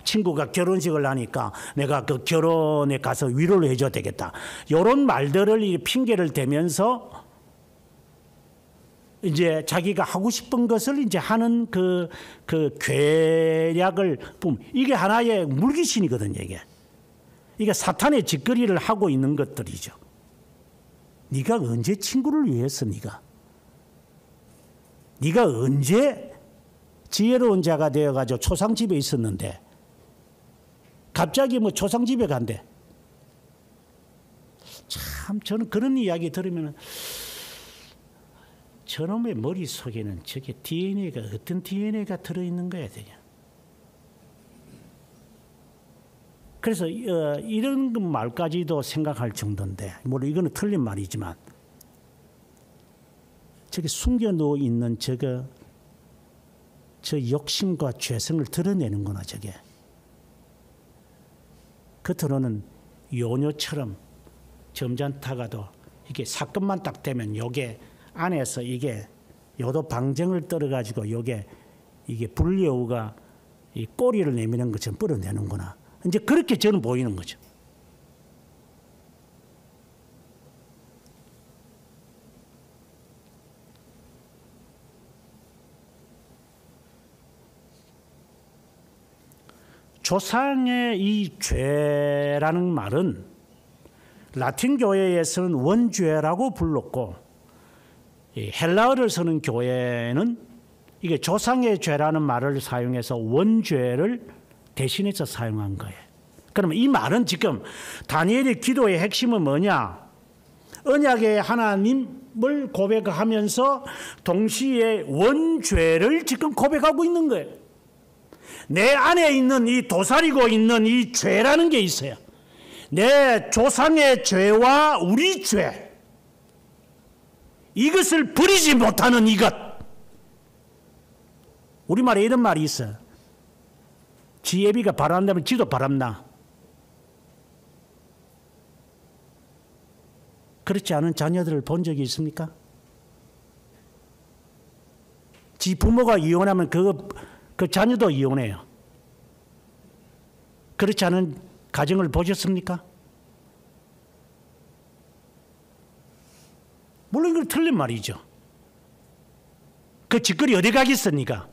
친구가 결혼식을 하니까 내가 그 결혼에 가서 위로를 해줘야 되겠다. 이런 말들을 핑계를 대면서 이제 자기가 하고 싶은 것을 이제 하는 그 괴략을 보면 이게 하나의 물귀신이거든요. 이게 사탄의 짓거리를 하고 있는 것들이죠. 네가 언제 친구를 위해서 네가 언제 지혜로운 자가 되어가지고 초상집에 있었는데 갑자기 뭐 초상집에 간대. 참 저는 그런 이야기 들으면 저놈의 머릿속에는 저게 DNA가 어떤 DNA가 들어있는 거야 되냐. 그래서 이런 말까지도 생각할 정도인데 물론 이거는 틀린 말이지만 저기 숨겨 놓여 있는 저 욕심과 죄성을 드러내는구나. 저게 겉으로는 요녀처럼 점잖다가도 이게 사건만 딱 되면 요게 안에서 이게 요도 방정을 떨어가지고 이게 불려우가 이 꼬리를 내미는 것처럼 끌어내는구나. 이제 그렇게 저는 보이는 거죠. 조상의 이 죄라는 말은 라틴 교회에서는 원죄라고 불렀고, 헬라어를 쓰는 교회는 이게 조상의 죄라는 말을 사용해서 원죄를 대신해서 사용한 거예요. 그러면 이 말은 지금 다니엘의 기도의 핵심은 뭐냐? 언약의 하나님을 고백하면서 동시에 원죄를 지금 고백하고 있는 거예요. 내 안에 있는 이 도사리고 있는 이 죄라는 게 있어요. 내 조상의 죄와 우리 죄, 이것을 버리지 못하는 이것. 우리말에 이런 말이 있어요. 지 애비가 바람나면 지도 바람나. 그렇지 않은 자녀들을 본 적이 있습니까? 지 부모가 이혼하면 그 자녀도 이혼해요. 그렇지 않은 가정을 보셨습니까? 물론 이건 틀린 말이죠. 그 짓거리 어디 가겠습니까?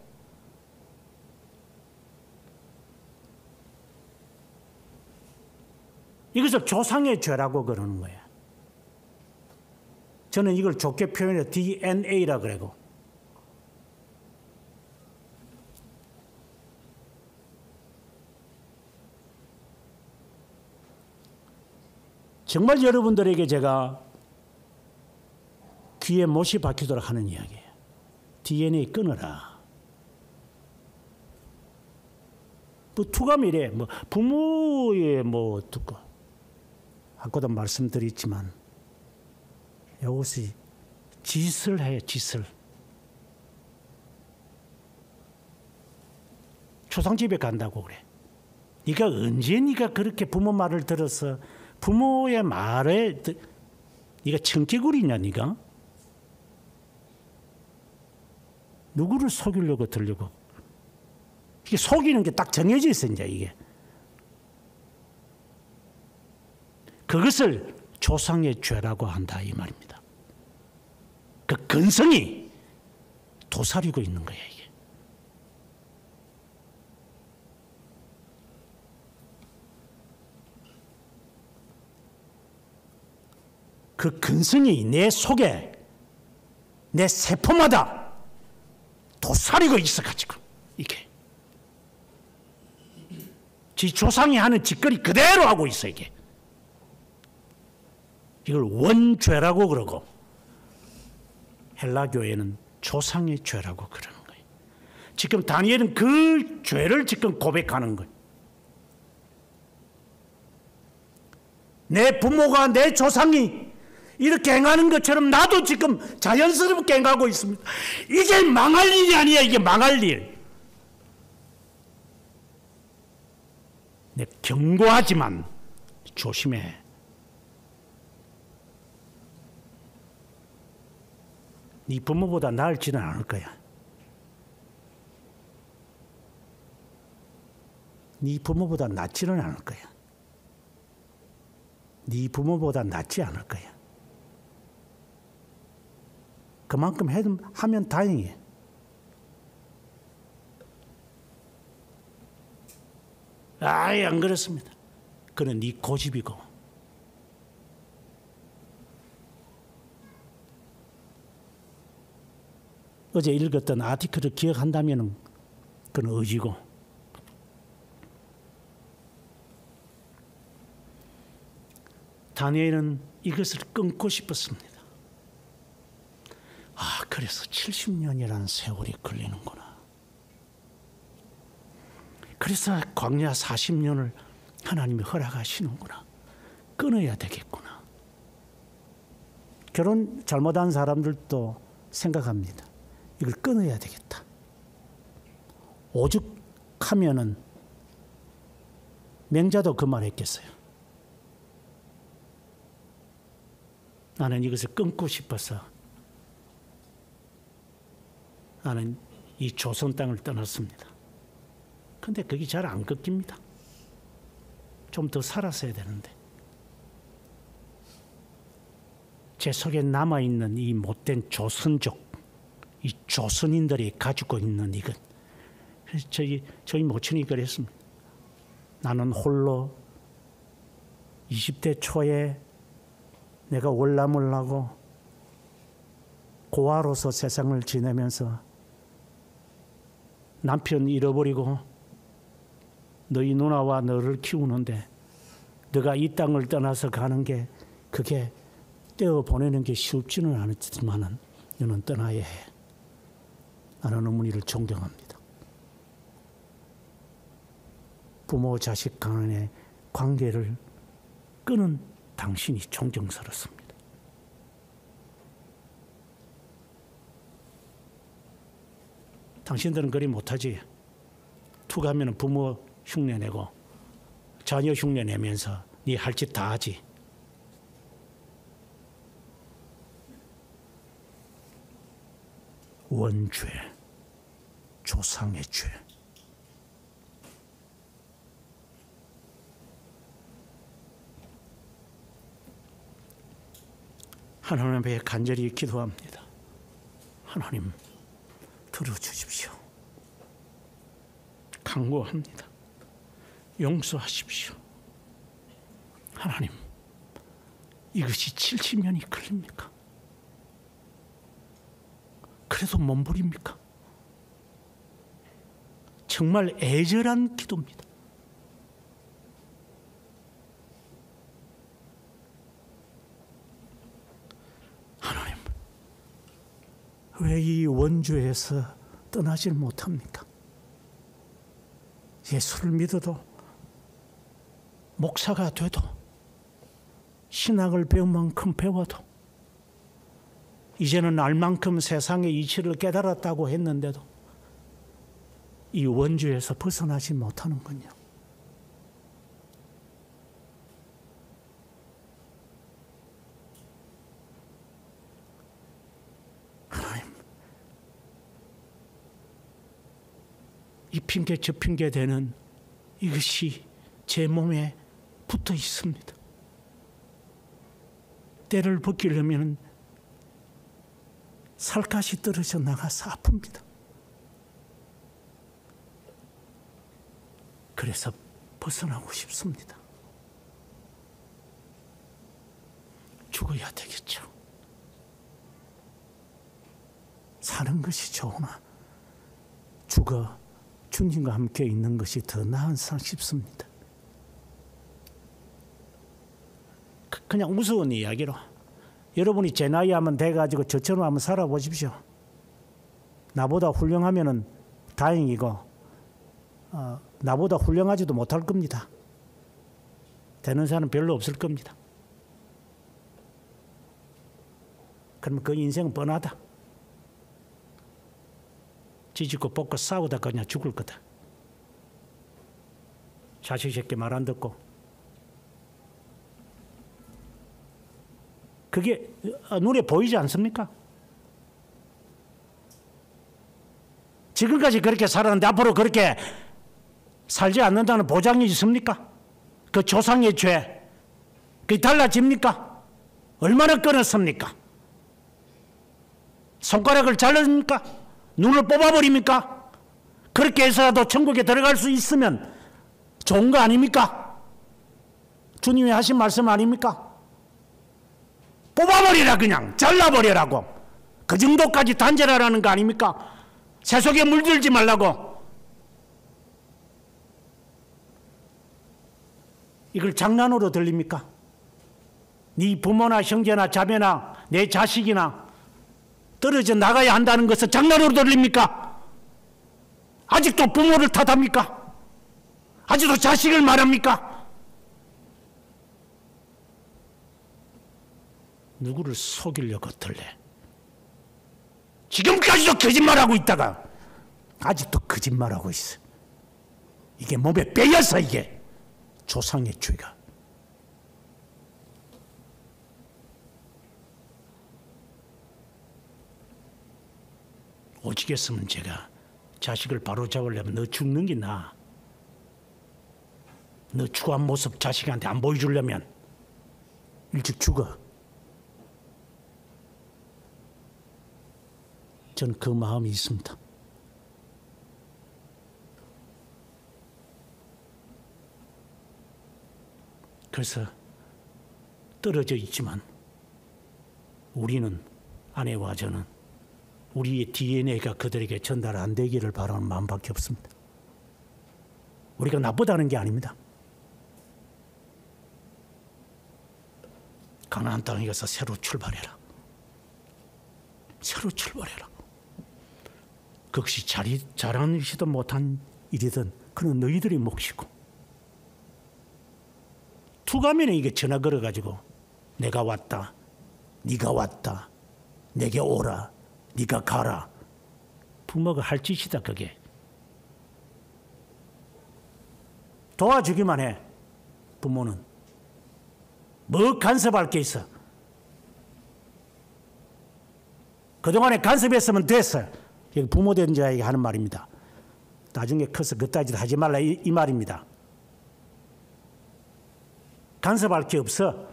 이것을 조상의 죄라고 그러는 거예요. 저는 이걸 좋게 표현해 DNA라 그러고. 정말 여러분들에게 제가 귀에 못이 박히도록 하는 이야기예요. DNA 끊어라. 뭐 투감이래. 뭐 부모의 뭐 듣고 아까도 말씀드렸지만 이것이 짓을 해요. 짓을. 초상집에 간다고 그래. 네가 언제 네가 그렇게 부모 말을 들어서 부모의 말에 네가 청개구리냐 네가? 누구를 속이려고 들려고? 이게 속이는 게 딱 정해져 있어 이제 이게. 그것을 조상의 죄라고 한다 이 말입니다. 그 근성이 도사리고 있는 거예요 이게. 그 근성이 내 속에 내 세포마다 도사리고 있어가지고 이게 지 조상이 하는 짓거리 그대로 하고 있어 이게. 이걸 원죄라고 그러고 헬라 교회는 조상의 죄라고 그러는 거예요. 지금 다니엘은 그 죄를 지금 고백하는 거예요. 내 부모가 내 조상이 이렇게 행하는 것처럼 나도 지금 자연스럽게 행하고 있습니다. 이게 망할 일이 아니야. 이게 망할 일. 네, 경고하지만 조심해. 네 부모보다 나을지는 않을 거야. 네 부모보다 낫지는 않을 거야. 네 부모보다 낫지 않을 거야. 그만큼 하면 다행이에요. 아예 안 그렇습니다. 그건 네 고집이고. 어제 읽었던 아티클을 기억한다면 그건 의지고. 다니엘은 이것을 끊고 싶었습니다. 아, 그래서 70년이라는 세월이 걸리는구나. 그래서 광야 40년을 하나님이 허락하시는구나. 끊어야 되겠구나. 결혼 잘못한 사람들도 생각합니다. 이걸 끊어야 되겠다. 오죽하면은 맹자도 그 말했겠어요. 나는 이것을 끊고 싶어서 나는 이 조선 땅을 떠났습니다. 근데 그게 잘 안 끊깁니다. 좀 더 살았어야 되는데. 제 속에 남아있는 이 못된 조선족, 이 조선인들이 가지고 있는 이것. 그래서 저희 모친이 그랬습니다. 나는 홀로 20대 초에 내가 월남을 하고 고아로서 세상을 지내면서 남편 잃어버리고 너희 누나와 너를 키우는데 너가 이 땅을 떠나서 가는 게 그게 떼어 보내는 게 쉽지는 않지만은 너는 떠나야 해. 나는 어머니를 존경합니다. 부모 자식 간의 관계를 끊은 당신이 존경스럽습니다. 당신들은 그리 못하지. 투 가면은 부모 흉내 내고 자녀 흉내 내면서 네 할 짓 다 하지. 원죄, 조상의 죄. 하나님 앞에 간절히 기도합니다. 하나님 들어주십시오. 간구합니다. 용서하십시오. 하나님, 이것이 70년이 걸립니까? 그래도 몸부림입니까? 정말 애절한 기도입니다. 하나님, 왜 이 원주에서 떠나질 못합니까? 예수를 믿어도 목사가 돼도 신학을 배운 만큼 배워도 이제는 알만큼 세상의 이치를 깨달았다고 했는데도 이 원주에서 벗어나지 못하는군요. 하나님, 이 핑계 저 핑계 되는 이것이 제 몸에 붙어 있습니다. 때를 벗기려면 살갗이 떨어져 나가서 아픕니다. 그래서 벗어나고 싶습니다. 죽어야 되겠죠. 사는 것이 좋으나 죽어 주님과 함께 있는 것이 더 나은사 싶습니다. 그냥 우스운 이야기로 여러분이 제 나이 하면 돼가지고 저처럼 한번 살아보십시오. 나보다 훌륭하면은 다행이고 나보다 훌륭하지도 못할 겁니다. 되는 사람은 별로 없을 겁니다. 그러면 그 인생은 뻔하다. 지지고 볶고 싸우다 그냥 죽을 거다. 자식 새끼 말 안 듣고. 그게 눈에 보이지 않습니까? 지금까지 그렇게 살았는데 앞으로 그렇게 살지 않는다는 보장이 있습니까? 그 조상의 죄, 그게 달라집니까? 얼마나 끊었습니까? 손가락을 자릅니까? 눈을 뽑아버립니까? 그렇게 해서라도 천국에 들어갈 수 있으면 좋은 거 아닙니까? 주님이 하신 말씀 아닙니까? 뽑아버리라, 그냥 잘라버리라고. 그 정도까지 단절하라는 거 아닙니까? 세속에 물들지 말라고. 이걸 장난으로 들립니까? 네 부모나 형제나 자매나 내 자식이나 떨어져 나가야 한다는 것을 장난으로 들립니까? 아직도 부모를 탓합니까? 아직도 자식을 말합니까? 누구를 속이려고 들래? 지금까지도 거짓말하고 있다가 아직도 거짓말하고 있어. 이게 몸에 빼여서 이게 조상의 죄가. 오직했으면 제가 자식을 바로잡으려면 너 죽는 게 나아. 너 추한 모습 자식한테 안 보여주려면 일찍 죽어. 전 그 마음이 있습니다. 그래서 떨어져 있지만 우리는, 아내와 저는 우리의 DNA가 그들에게 전달 안 되기를 바라는 마음밖에 없습니다. 우리가 나쁘다는 게 아닙니다. 가나안 땅에 가서 새로 출발해라. 새로 출발해라. 그것이 잘하는 일이든 못한 일이든 그는 너희들의 몫이고, 투가면에 이게 전화 걸어가지고 내가 왔다, 네가 왔다, 내게 오라, 네가 가라. 부모가 할 짓이다. 그게 도와주기만 해. 부모는 뭐 간섭할 게 있어. 그동안에 간섭했으면 됐어. 부모 된 자에게 하는 말입니다. 나중에 커서 그따짓 하지 말라 이 말입니다. 간섭할 게 없어.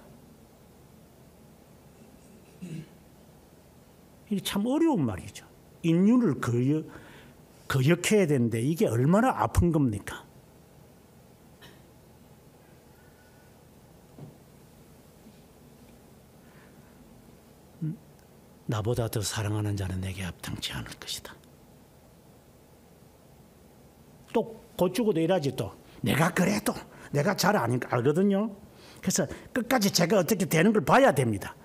이게 참 어려운 말이죠. 인륜을 거역해야 되는데 이게 얼마나 아픈 겁니까? 나보다 더 사랑하는 자는 내게 합당치 않을 것이다. 또 고추고도 일하지. 또 내가 그래도 내가 잘 알거든요. 그래서 끝까지 제가 어떻게 되는 걸 봐야 됩니다.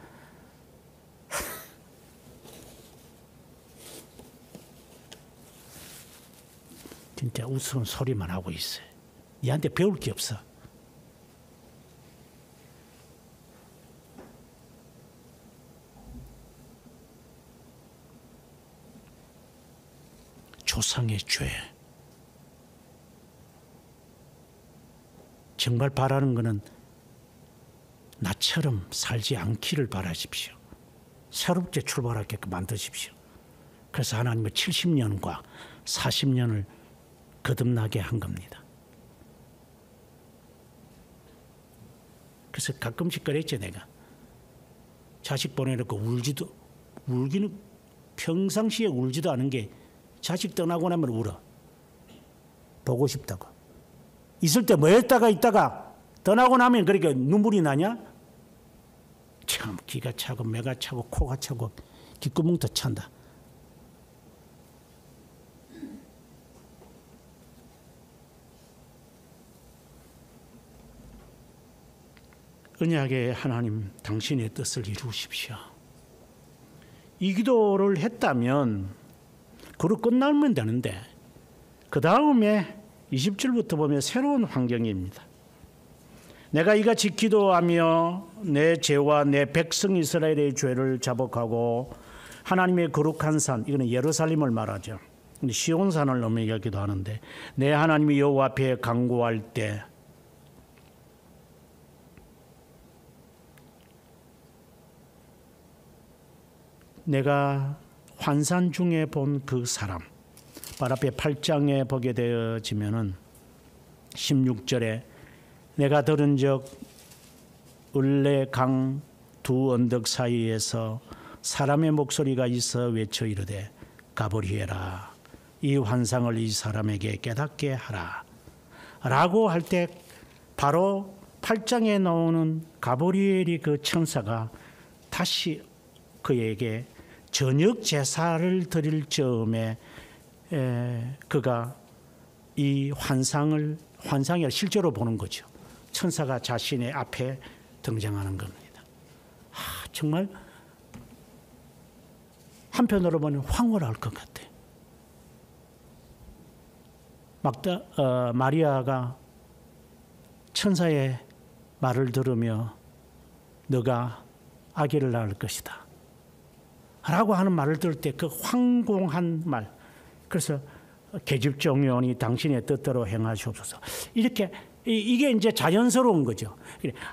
진짜 우스운 소리만 하고 있어요. 얘한테 배울 게 없어. 조상의 죄. 정말 바라는 것은 나처럼 살지 않기를 바라십시오. 새롭게 출발하게끔 만드십시오. 그래서 하나님은 70년과 40년을 거듭나게 한 겁니다. 그래서 가끔씩 그랬죠. 내가 자식 보내놓고 울기는 평상시에 울지도 않은 게 자식 떠나고 나면 울어. 보고 싶다고. 있을 때 뭐 했다가 있다가 떠나고 나면 그렇게 눈물이 나냐? 참 기가 차고 매가 차고 코가 차고 귓구멍도 찬다. 언약의 하나님, 당신의 뜻을 이루십시오. 이 기도를 했다면 그로 끝나면 되는데, 그 다음에 20절부터 보면 새로운 환경입니다. 내가 이같이 기도하며 내 죄와 내 백성 이스라엘의 죄를 자복하고 하나님의 거룩한 산, 이거는 예루살렘을 말하죠. 시온산을 넘어가기도 하는데, 내 하나님의 여호와 앞에 간구할 때 내가 환산 중에 본 그 사람, 발 앞에 8장에 보게 되어지면은 16절에 내가 들은즉 을레 강 두 언덕 사이에서 사람의 목소리가 있어 외쳐 이르되 가버리해라, 이 환상을 이 사람에게 깨닫게 하라 라고 할 때, 바로 8장에 나오는 가브리엘이 그 천사가 다시 그에게 저녁 제사를 드릴 즈음에 그가 이 환상을 실제로 보는 거죠. 천사가 자신의 앞에 등장하는 겁니다. 정말 한편으로 보면 황홀할 것 같아. 마리아가 천사의 말을 들으며 너가 아기를 낳을 것이다 라고 하는 말을 들을 때 그 황공한 말, 그래서 계집종이오니 당신의 뜻대로 행하시옵소서. 이렇게 이게 이제 자연스러운 거죠.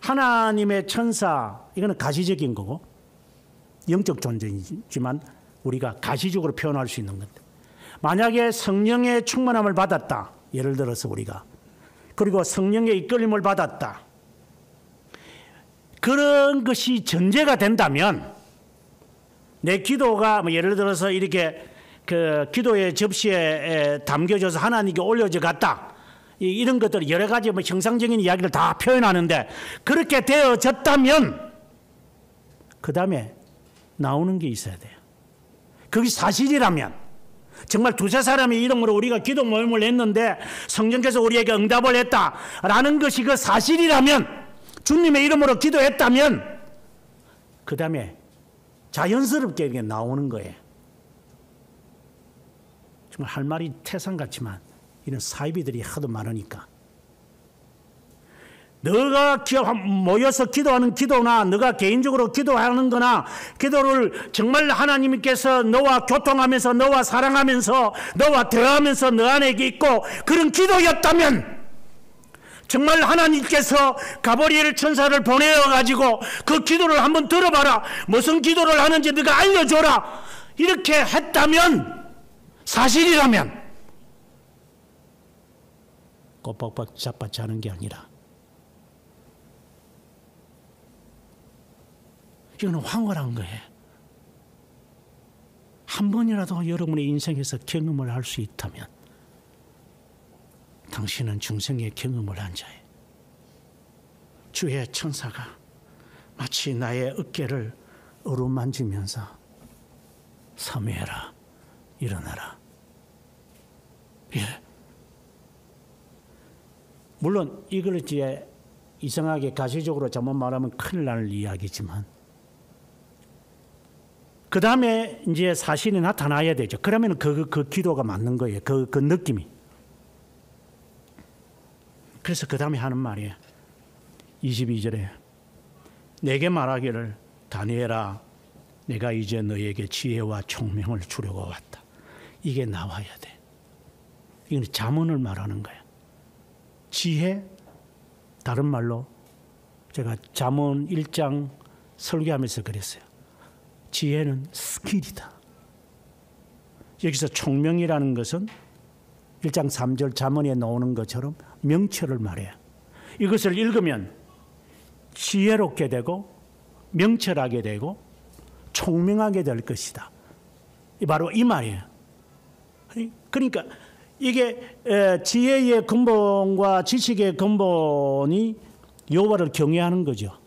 하나님의 천사, 이거는 가시적인 거고 영적 존재이지만 우리가 가시적으로 표현할 수 있는 건데, 만약에 성령의 충만함을 받았다, 예를 들어서 우리가, 그리고 성령의 이끌림을 받았다, 그런 것이 전제가 된다면 내 기도가 예를 들어서 이렇게 그 기도의 접시에 담겨져서 하나님께 올려져 갔다, 이런 것들 여러 가지 형상적인 이야기를 다 표현하는데, 그렇게 되어졌다면 그 다음에 나오는 게 있어야 돼요. 그게 사실이라면, 정말 두세 사람의 이름으로 우리가 기도 모임을 했는데 성령께서 우리에게 응답을 했다라는 것이 그 사실이라면, 주님의 이름으로 기도했다면 그 다음에 자연스럽게 이게 나오는 거예요. 정말 할 말이 태산 같지만 이런 사이비들이 하도 많으니까, 너가 모여서 기도하는 기도나 너가 개인적으로 기도하는 거나, 기도를 정말 하나님께서 너와 교통하면서 너와 사랑하면서 너와 대화하면서 너 안에 있고 그런 기도였다면, 정말 하나님께서 가브리엘 천사를 보내어 가지고 그 기도를 한번 들어봐라, 무슨 기도를 하는지 네가 알려줘라, 이렇게 했다면, 사실이라면 꼬박박 자빠지 하는 게 아니라, 이거는 황홀한 거예요. 한 번이라도 여러분의 인생에서 경험을 할 수 있다면 당신은 중생의 경험을 한 자예요. 주의 천사가 마치 나의 어깨를 어루만지면서 사무엘아 일어나라. 예. 물론 이걸 이제 이상하게 가시적으로 잘못 말하면 큰일 날 이야기지만, 그 다음에 이제 사실이 나타나야 되죠. 그러면 그 기도가 맞는 거예요. 그 느낌이. 그래서 그 다음에 하는 말이에요. 22절에 내게 말하기를 다니엘아, 내가 이제 너에게 지혜와 총명을 주려고 왔다. 이게 나와야 돼. 이건 잠언을 말하는 거야. 지혜, 다른 말로 제가 잠언 1장 설교하면서 그랬어요. 지혜는 스킬이다. 여기서 총명이라는 것은 1장 3절 잠언에 나오는 것처럼 명철을 말해요. 이것을 읽으면 지혜롭게 되고 명철하게 되고 총명하게 될 것이다. 바로 이 말이에요. 그러니까 이게 지혜의 근본과 지식의 근본이 여호와를 경외하는 거죠.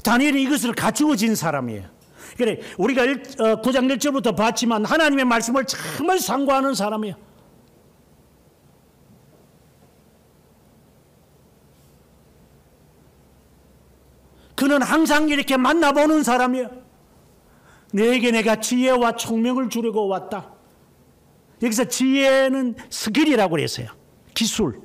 다니엘이 이것을 갖추어진 사람이에요. 그래, 우리가 9장 1절부터 봤지만 하나님의 말씀을 정말 상고하는 사람이에요. 그는 항상 이렇게 만나보는 사람이에요. 너에게 내가 지혜와 총명을 주려고 왔다. 여기서 지혜는 스킬이라고 그랬어요. 기술.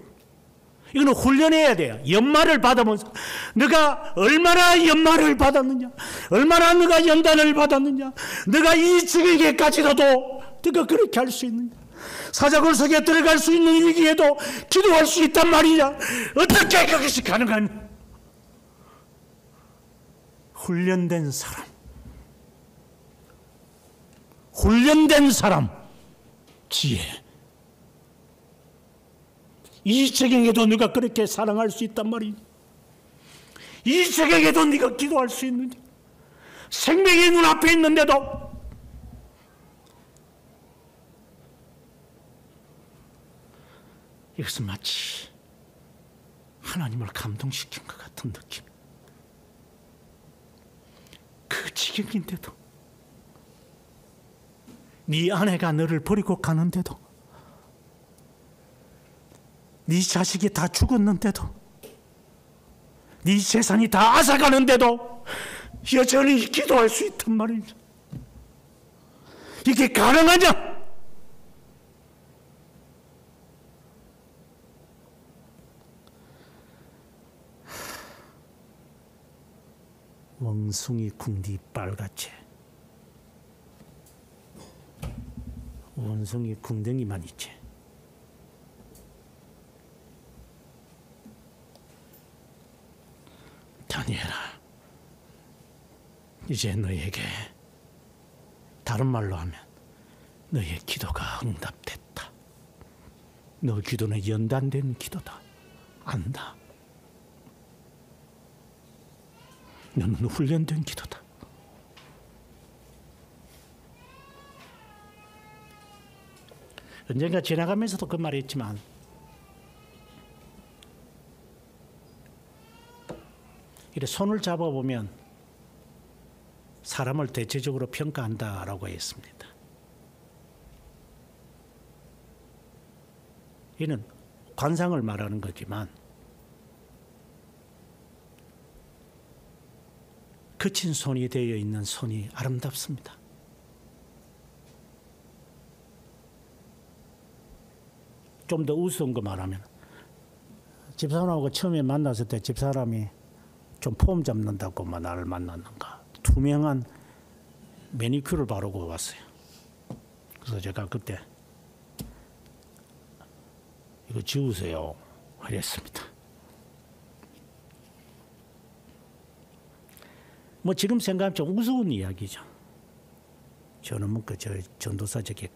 이거는 훈련해야 돼요. 연말을 받으면서 네가 얼마나 연말을 받았느냐, 얼마나 네가 연단을 받았느냐, 네가 이 지경에까지라도 네가 그렇게 할 수 있느냐, 사자굴 속에 들어갈 수 있는 위기에도 기도할 수 있단 말이냐, 어떻게 그것이 가능하냐. 훈련된 사람, 훈련된 사람, 지혜. 이 적용에도 네가 그렇게 사랑할 수 있단 말이냐, 이 적용에도 네가 기도할 수 있느냐, 생명이 눈앞에 있는데도. 이것은 마치 하나님을 감동시킨 것 같은 느낌. 그 지경인데도, 네 아내가 너를 버리고 가는데도, 네 자식이 다 죽었는데도, 네 재산이 다 앗아가는데도 여전히 기도할 수 있단 말이죠. 이게 가능하냐? 원숭이 궁디 빨갛지. 원숭이 궁뎅이만 있지. 다니엘아, 이제 너에게, 다른 말로 하면 너의 기도가 응답됐다. 너 기도는 연단된 기도다. 안다. 너는 훈련된 기도다. 언젠가 지나가면서도 그 말을 했지만 이렇게 손을 잡아보면 사람을 대체적으로 평가한다라고 했습니다. 이는 관상을 말하는 거지만 거친 손이 되어 있는 손이 아름답습니다. 좀 더 우스운 거 말하면 집사람하고 처음에 만났을 때 집사람이 좀 폼 잡는다고 나를 만났는가. 투명한 매니큐어를 바르고 왔어요. 그래서 제가 그때 이거 지우세요 그랬습니다. 뭐 지금 생각하면 좀 우스운 이야기죠. 저는 뭐 저 전도사 저게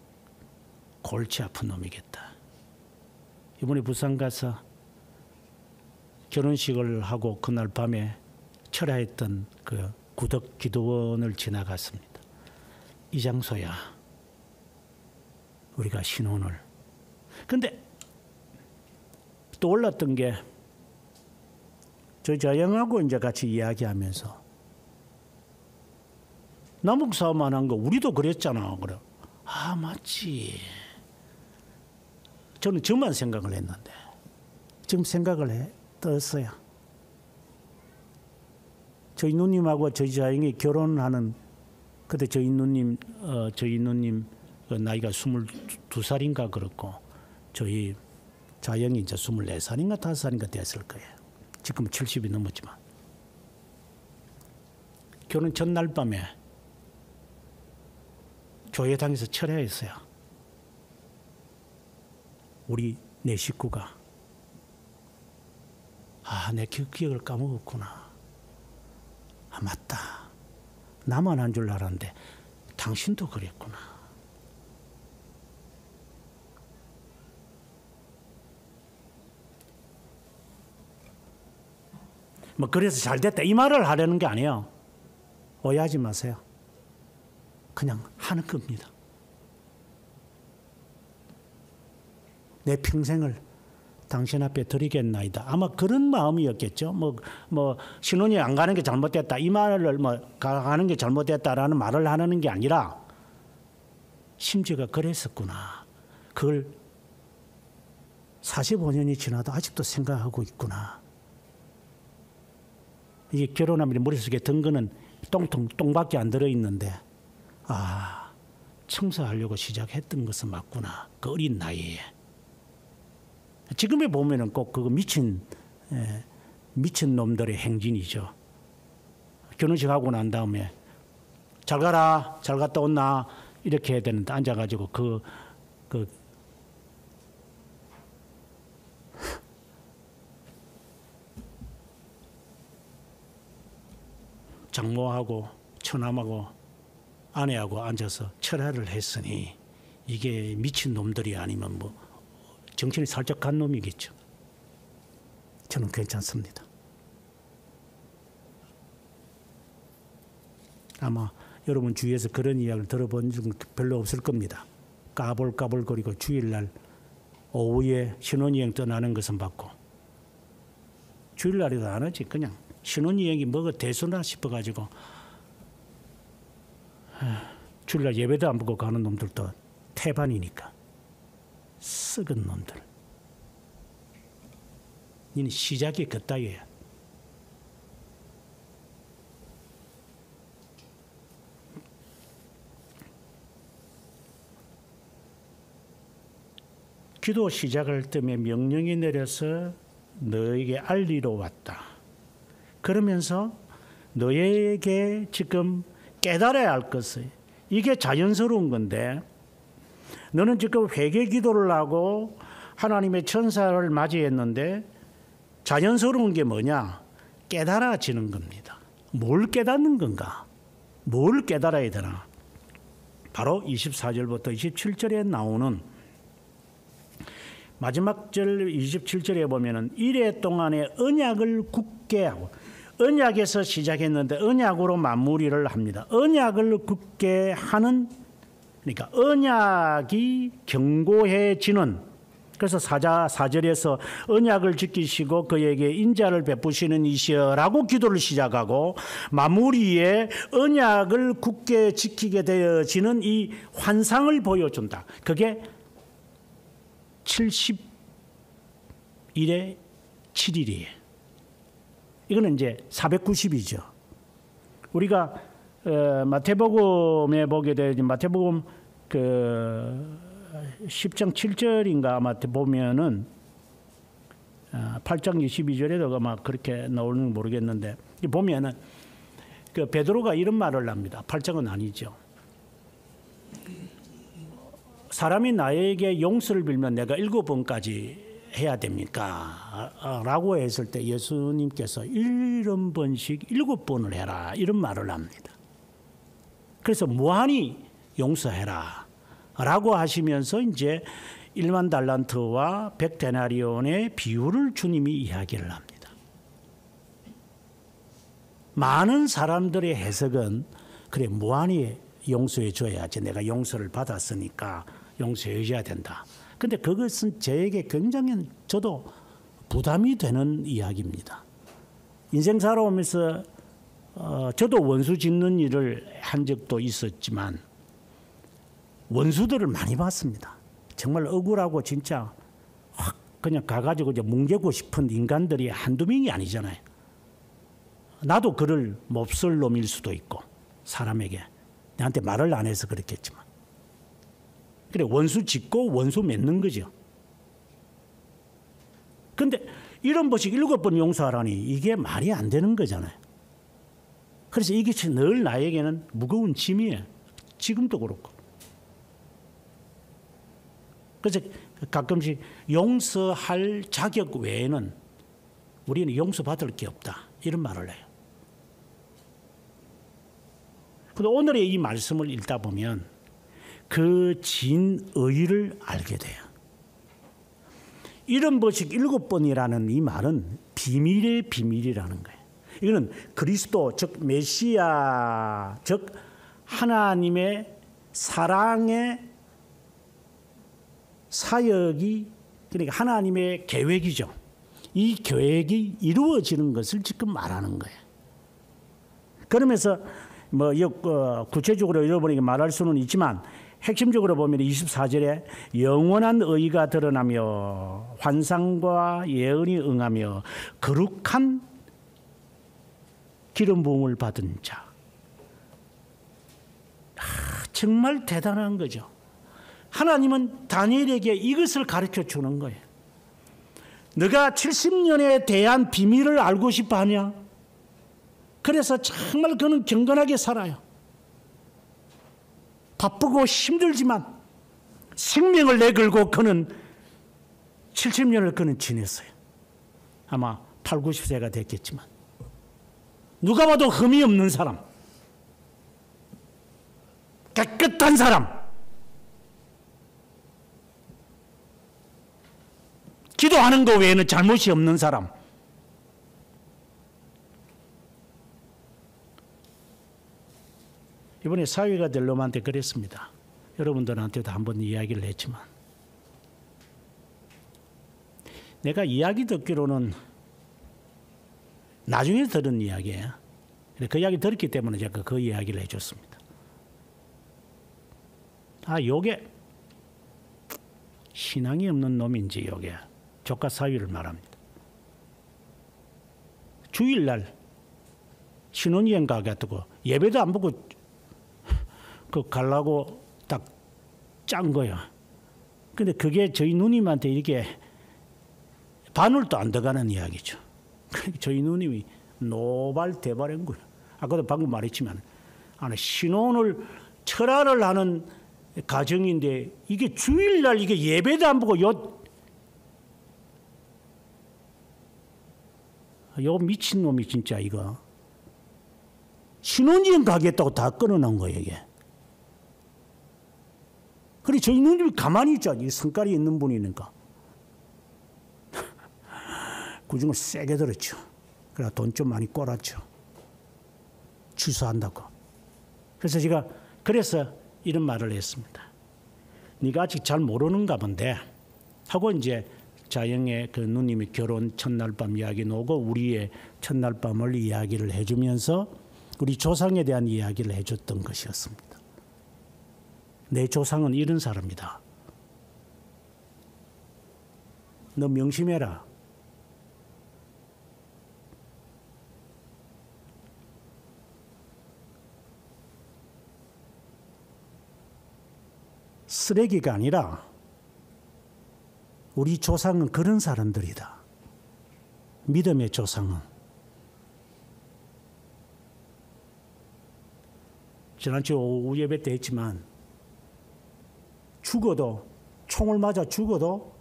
골치 아픈 놈이겠다. 이번에 부산 가서 결혼식을 하고 그날 밤에 철야했던 그 구덕 기도원을 지나갔습니다. 이 장소야 우리가 신혼을. 근데 또 올랐던 게 저희 자영하고 이제 같이 이야기하면서 남북 사업만 한 거 우리도 그랬잖아. 그래. 아 맞지. 저는 저만 생각을 했는데 지금 생각을 떴어요. 저희 누님하고 저희 자영이 결혼하는 그때 저희 누님 나이가 22살인가 그렇고 저희 자영이 이제 24살인가 5살인가 됐을 거예요. 지금 70이 넘었지만 결혼 전날 밤에 교회당에서 철회했어요. 우리 내 식구가 내 기억을 까먹었구나. 맞다. 나만 한 줄 알았는데 당신도 그랬구나. 뭐 그래서 잘 됐다 이 말을 하려는 게 아니에요. 오해하지 마세요. 그냥 하는 겁니다. 내 평생을 당신 앞에 드리겠나이다. 아마 그런 마음이었겠죠. 뭐 신혼여행 안 가는 게 잘못됐다. 이 말을 가는 게 잘못됐다라는 말을 하는 게 아니라 심지어가 그랬었구나. 그걸 45년이 지나도 아직도 생각하고 있구나. 이게 결혼하면 머릿속에 든 거는 똥밖에 안 들어있는데 청소하려고 시작했던 것은 맞구나. 그 어린 나이에. 지금에 보면은 꼭 그거 미친 놈들의 행진이죠. 결혼식 하고 난 다음에 잘 가라, 잘 갔다 온나 이렇게 해야 되는데 앉아가지고 장모하고 처남하고 아내하고 앉아서 철회를 했으니 이게 미친 놈들이 아니면 뭐 정신이 살짝 간 놈이겠죠. 저는 괜찮습니다. 아마 여러분 주위에서 그런 이야기를 들어본 적은 별로 없을 겁니다. 까불까불거리고 주일날 오후에 신혼여행 떠나는 것은 봤고 주일날에도 안 하지. 그냥 신혼여행이 뭐가 대수나 싶어가지고 주일날 예배도 안 보고 가는 놈들도 태반이니까 썩은 놈들. 니는 시작이 그따위야. 기도 시작할 때에 명령이 내려서 너에게 알리러 왔다. 그러면서 너에게 지금 깨달아야 할 것을 이게 자연스러운 건데 너는 지금 회개 기도를 하고 하나님의 천사를 맞이했는데 자연스러운 게 뭐냐? 깨달아지는 겁니다. 뭘 깨닫는 건가? 뭘 깨달아야 되나? 바로 24절부터 27절에 나오는 마지막 절 27절에 보면은 이래 동안에 언약을 굳게 하고, 언약에서 시작했는데 언약으로 마무리를 합니다. 언약을 굳게 하는, 그러니까 언약이 견고해지는, 그래서 4절에서 언약을 지키시고 그에게 인자를 베푸시는 이시여라고 기도를 시작하고, 마무리에 언약을 굳게 지키게 되어지는 이 환상을 보여준다. 그게 70일에 7일이에요. 이거는 이제 490이죠. 우리가 마태복음에 보게 되지, 마태복음 10장 7절인가 아마 보면은 8장 22절에도 아마 그렇게 나오는 모르겠는데, 보면은 그 베드로가 이런 말을 합니다. 8장은 아니죠. 사람이 나에게 용서를 빌면 내가 7번까지 해야 됩니까? 라고 했을 때 예수님께서 7번씩 7번을 해라, 이런 말을 합니다. 그래서 무한히 용서해라 라고 하시면서 이제 1만 달란트와 100데나리온의 비율을 주님이 이야기를 합니다. 많은 사람들의 해석은 그래, 무한히 용서해 줘야지, 내가 용서를 받았으니까 용서해 줘야 된다. 근데 그것은 저에게 굉장히, 저도 부담이 되는 이야기입니다. 인생 살아오면서 저도 원수 짓는 일을 한 적도 있었지만 원수들을 많이 봤습니다. 정말 억울하고 진짜 확 그냥 가가지고 이제 뭉개고 싶은 인간들이 한두 명이 아니잖아요. 나도 그를 몹쓸 놈일 수도 있고, 사람에게 나한테 말을 안 해서 그렇겠지만, 그래, 원수 짓고 원수 맺는 거죠. 근데 이런 번씩 7번 용서하라니 이게 말이 안 되는 거잖아요. 그래서 이게 늘 나에게는 무거운 짐이에요. 지금도 그렇고. 그래서 가끔씩 용서할 자격 외에는 우리는 용서받을 게 없다, 이런 말을 해요. 근데 오늘의 이 말씀을 읽다 보면 그 진의를 알게 돼요. 70번씩 7번이라는 이 말은 비밀의 비밀이라는 거예요. 이거는 그리스도, 즉 메시아, 즉 하나님의 사랑의 사역이, 그러니까 하나님의 계획이죠. 이 계획이 이루어지는 것을 지금 말하는 거예요. 그러면서 뭐 구체적으로 여러분에게 말할 수는 있지만, 핵심적으로 보면 24절에 영원한 의가 드러나며 환상과 예언이 응하며 거룩한 기름 부음을 받은 자. 정말 대단한 거죠. 하나님은 다니엘에게 이것을 가르쳐 주는 거예요. 너가 70년에 대한 비밀을 알고 싶어 하냐? 그래서 정말 그는 경건하게 살아요. 바쁘고 힘들지만 생명을 내걸고 그는 70년을 그는 지냈어요. 아마 8, 90세가 됐겠지만. 누가 봐도 흠이 없는 사람, 깨끗한 사람, 기도하는 것 외에는 잘못이 없는 사람. 이번에 사위가 될 놈한테 그랬습니다. 여러분들한테도 한번 이야기를 했지만, 내가 이야기 듣기로는 나중에 들은 이야기예요. 그 이야기 들었기 때문에 제가 그 이야기를 해줬습니다. 요게 신앙이 없는 놈인지 요게 조카 사위를 말합니다. 주일날 신혼여행 가가지고 예배도 안 보고 가려고 딱 짠 거예요. 근데 그게 저희 누님한테 이렇게 바늘도 안 들어가는 이야기죠. 저희 누님이 노발대발한 거예요. 아까도 방금 말했지만, 신혼을 철화를 하는 가정인데 이게 주일날 이게 예배도 안 보고 요 미친놈이 진짜 이거 신혼여행 가겠다고 다 끊어놓은 거예요 이게. 그래 저희 누님이 가만히 있잖아요. 성깔이 있는 분이니까. 구중을 세게 들었죠. 그래 돈 좀 많이 꼬랐죠. 취소한다고. 그래서 제가 그래서 이런 말을 했습니다. 네가 아직 잘 모르는가 본데 하고 이제 자영의 그 누님이 결혼 첫날 밤 이야기 나오고 우리의 첫날 밤을 이야기를 해주면서 우리 조상에 대한 이야기를 해줬던 것이었습니다. 내 조상은 이런 사람이다. 너 명심해라. 쓰레기가 아니라 우리 조상은 그런 사람들이다. 믿음의 조상은. 지난주 오후 예배 때 했지만 죽어도 총을 맞아 죽어도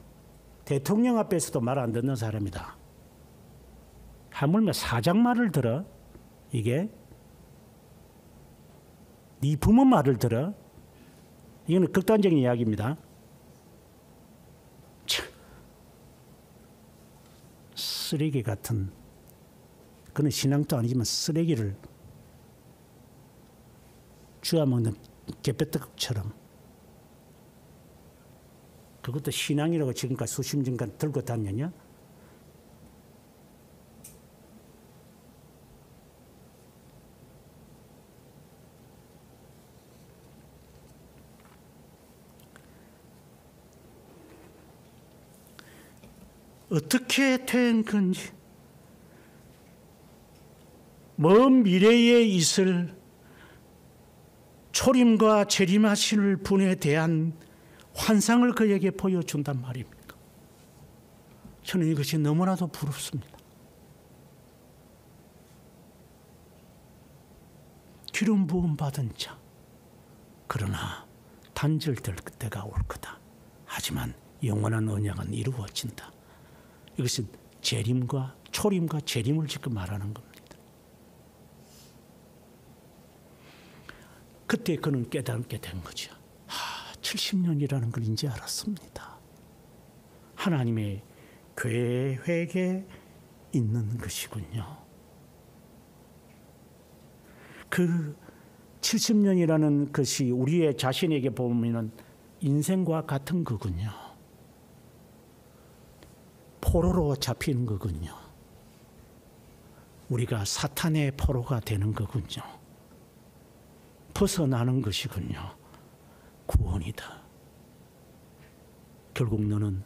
대통령 앞에서도 말 안 듣는 사람이다. 하물며 사장 말을 들어? 이게 네 부모 말을 들어? 이거는 극단적인 이야기입니다. 참, 쓰레기 같은 그는 신앙도 아니지만 쓰레기를 쥐어먹는 개뼈떡처럼 그것도 신앙이라고 지금까지 수십 년간 들고 다녔냐? 어떻게 된 건지 먼 미래에 있을 초림과 재림하실 분에 대한 환상을 그에게 보여준단 말입니다. 저는 이것이 너무나도 부럽습니다. 기름 부음 받은 자, 그러나 단절될 때가 올 거다. 하지만 영원한 언약은 이루어진다. 이것은 재림과 초림과 재림을 지금 말하는 겁니다. 그때 그는 깨닫게 된 거죠. 70년이라는 걸 이제 알았습니다. 하나님의 계획에 있는 것이군요. 그 70년이라는 것이 우리의 자신에게 보면 인생과 같은 거군요. 포로로 잡히는 거군요. 우리가 사탄의 포로가 되는 거군요. 벗어나는 것이군요. 구원이다. 결국 너는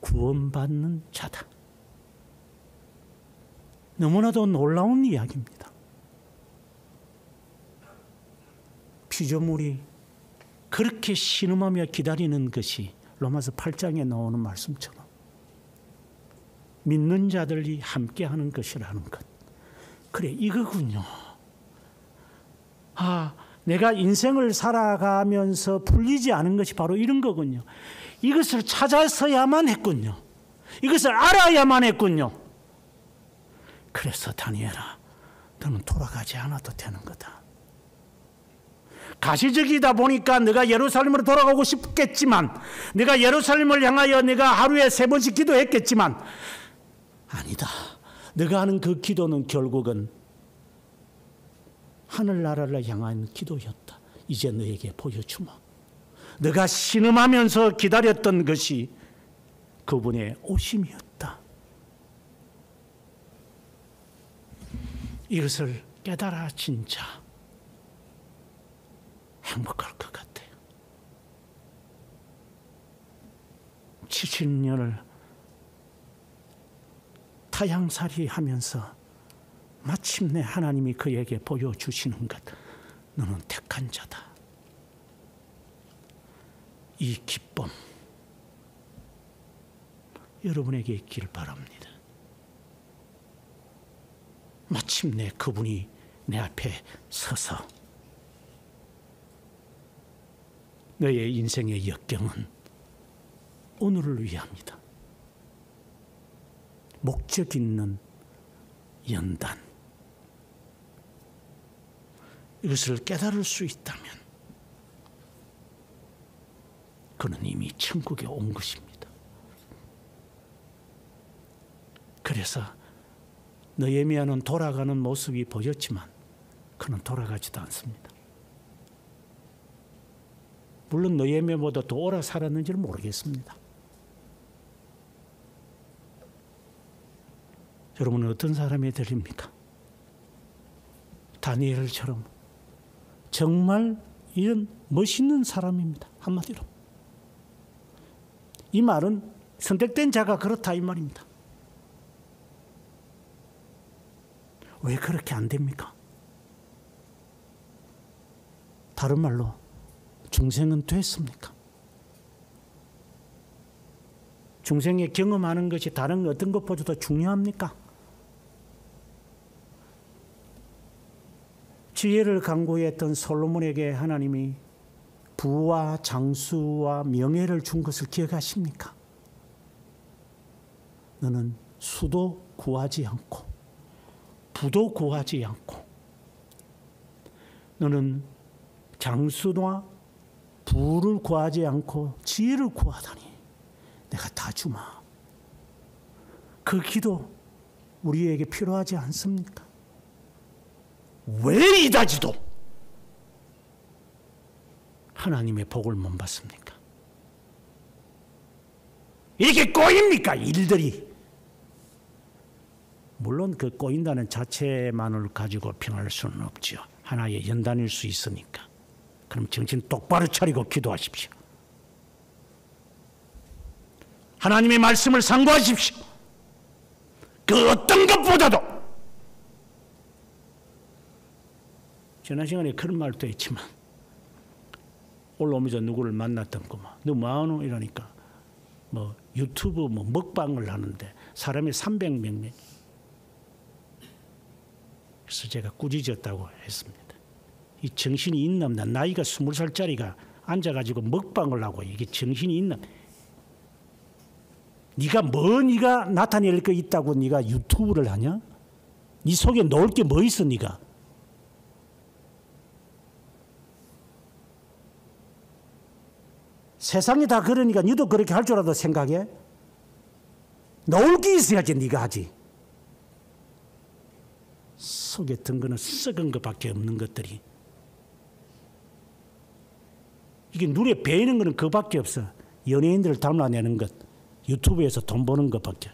구원받는 자다. 너무나도 놀라운 이야기입니다. 피조물이 그렇게 신음하며 기다리는 것이 로마서 8장에 나오는 말씀처럼 믿는 자들이 함께하는 것이라는 것. 그래, 이거군요. 내가 인생을 살아가면서 풀리지 않은 것이 바로 이런 거군요. 이것을 찾아서야만 했군요. 이것을 알아야만 했군요. 그래서 다니엘아, 너는 돌아가지 않아도 되는 거다. 가시적이다 보니까 네가 예루살렘으로 돌아가고 싶겠지만, 네가 예루살렘을 향하여 네가 하루에 3번씩 기도했겠지만, 아니다. 네가 하는 그 기도는 결국은 하늘나라를 향한 기도였다. 이제 너에게 보여주마. 네가 신음하면서 기다렸던 것이 그분의 오심이었다. 이것을 깨달아진 자 행복할 것 같아요. 70년을 타향살이 하면서 마침내 하나님이 그에게 보여주시는 것, 너는 택한 자다. 이 기쁨 여러분에게 있기를 바랍니다. 마침내 그분이 내 앞에 서서 너의 인생의 역경은 오늘을 위함이다. 목적 있는 연단. 이것을 깨달을 수 있다면 그는 이미 천국에 온 것입니다. 그래서 느헤미야는 돌아가는 모습이 보였지만 그는 돌아가지도 않습니다. 물론 느헤미야보다 더 오래 살았는지는 모르겠습니다. 여러분은 어떤 사람이 되립니까? 다니엘처럼 정말 이런 멋있는 사람입니다. 한마디로. 이 말은 선택된 자가 그렇다 이 말입니다. 왜 그렇게 안 됩니까? 다른 말로 중생은 됐습니까? 중생에 경험하는 것이 다른 어떤 것보다도 중요합니까? 지혜를 강구했던 솔로몬에게 하나님이 부와 장수와 명예를 준 것을 기억하십니까? 너는 수도 구하지 않고 부도 구하지 않고 너는 장수나 부를 구하지 않고 지혜를 구하다니 내가 다 주마. 그 기도 우리에게 필요하지 않습니까? 왜 이다지도 하나님의 복을 못 받습니까? 이렇게 꼬입니까? 일들이. 물론 그 꼬인다는 자체만을 가지고 평할 수는 없죠. 하나의 연단일 수 있으니까. 그럼 정신 똑바로 차리고 기도하십시오. 하나님의 말씀을 상고하십시오. 그 어떤 것보다도. 지난 시간에 그런 말도 했지만 올라오면서 누구를 만났던구만. 너 뭐하노? 이러니까 뭐 유튜브 뭐 먹방을 하는데 사람이 300명. 그래서 제가 꾸짖었다고 했습니다. 이 정신이 있나 없나. 나이가 20살짜리가 앉아가지고 먹방을 하고 이게 정신이 있나. 네가 나타낼 거 있다고 네가 유튜브를 하냐? 네 속에 넣을 게 뭐 있어 네가? 세상이 다 그러니까 너도 그렇게 할 줄 알아도 생각해? 넣을 게 있어야지 네가 하지. 속에 든 거는 썩은 것밖에 없는 것들이. 이게 눈에 배이는 거는 그밖에 없어. 연예인들을 담라내는 것, 유튜브에서 돈 버는 것밖에.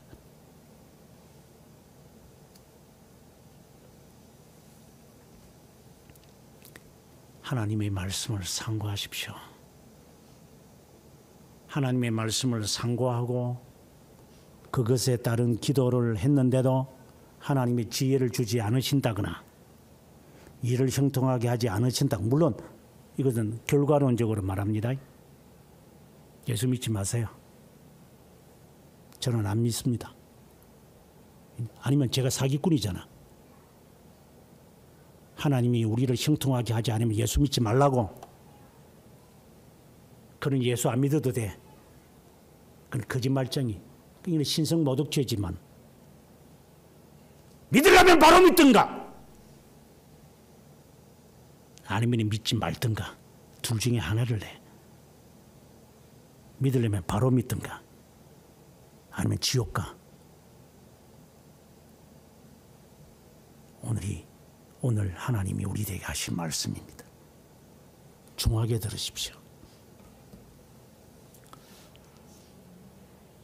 하나님의 말씀을 상고하십시오. 하나님의 말씀을 상고하고 그것에 따른 기도를 했는데도 하나님의 지혜를 주지 않으신다거나 이를 형통하게 하지 않으신다. 물론 이것은 결과론적으로 말합니다. 예수 믿지 마세요. 저는 안 믿습니다. 아니면 제가 사기꾼이잖아. 하나님이 우리를 형통하게 하지 않으면 예수 믿지 말라고. 그는 예수 안 믿어도 돼. 그건 거짓말쟁이. 이건 신성모독죄지만 믿으려면 바로 믿든가 아니면 믿지 말든가 둘 중에 하나를 해. 믿으려면 바로 믿든가 아니면 지옥 가. 오늘 하나님이 우리에게 하신 말씀입니다. 중하게 들으십시오.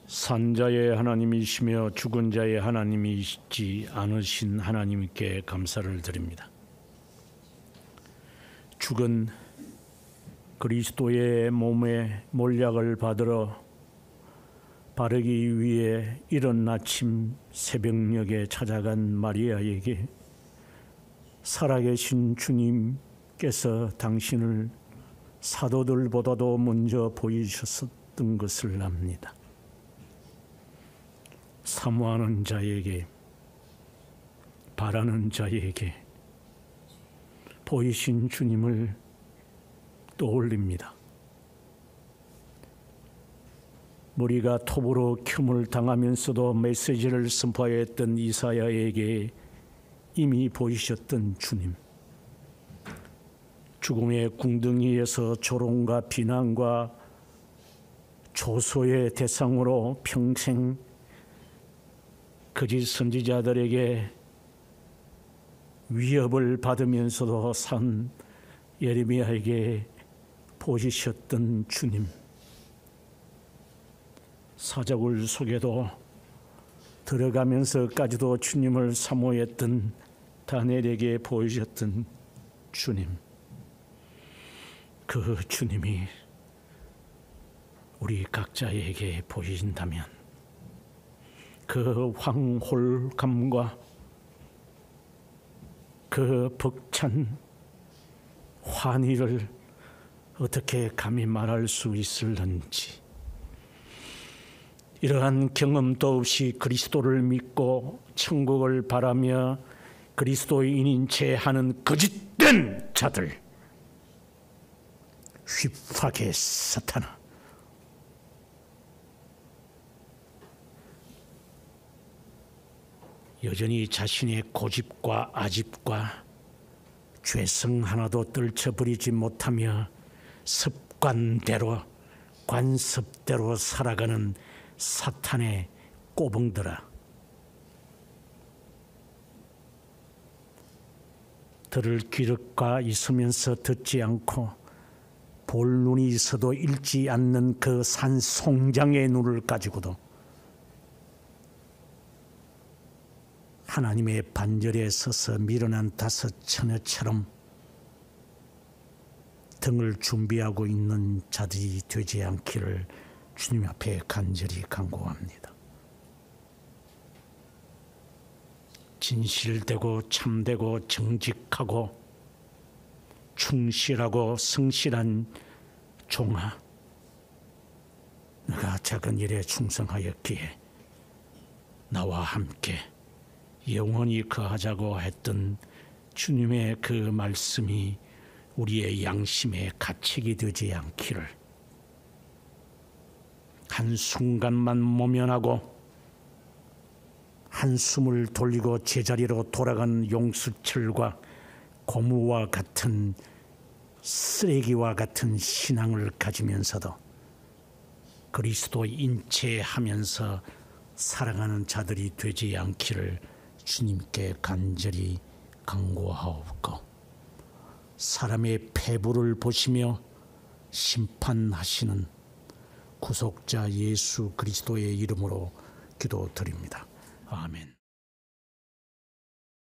산자의 하나님이시며 죽은 자의 하나님이시지 않으신 하나님께 감사를 드립니다. 죽은 그리스도의 몸에 몰약을 받으러 바르기 위해 이른 아침 새벽녘에 찾아간 마리아에게 살아계신 주님께서 당신을 사도들보다도 먼저 보이셨던 것을 압니다. 사모하는 자에게, 바라는 자에게 보이신 주님을 떠올립니다. 머리가 톱으로 켬을 당하면서도 메시지를 선포했던 이사야에게 이미 보이셨던 주님, 죽음의 궁둥이에서 조롱과 비난과 조소의 대상으로 평생 거짓 선지자들에게 위협을 받으면서도 산 예레미야에게 보이셨던 주님, 사자굴 속에도 들어가면서까지도 주님을 사모했던 다니엘에게 보이셨던 주님, 그 주님이 우리 각자에게 보이신다면 그 황홀감과 그 벅찬 환희를 어떻게 감히 말할 수 있을는지, 이러한 경험도 없이 그리스도를 믿고 천국을 바라며 그리스도인인 채 하는 거짓된 자들, 휘파게 사탄아, 여전히 자신의 고집과 아집과 죄성 하나도 떨쳐버리지 못하며 습관대로 관습대로 살아가는 사탄의 꼬붕들아, 들을 귀가 있으면서 듣지 않고 볼 눈이 있어도 읽지 않는 그 산송장의 눈을 가지고도 하나님의 반절에 서서 밀어난 다섯 처녀처럼 등을 준비하고 있는 자들이 되지 않기를 주님 앞에 간절히 간구합니다. 진실되고 참되고 정직하고 충실하고 성실한 종아, 너가 작은 일에 충성하였기에 나와 함께 영원히 거하자고 했던 주님의 그 말씀이 우리의 양심의 가책이 되지 않기를, 한순간만 모면하고 한숨을 돌리고 제자리로 돌아간 용수철과 고무와 같은 쓰레기와 같은 신앙을 가지면서도 그리스도 인체하면서 살아가는 자들이 되지 않기를 주님께 간절히 간구하옵고, 사람의 패부를 보시며 심판하시는 구속자 예수 그리스도의 이름으로 기도드립니다. 아멘.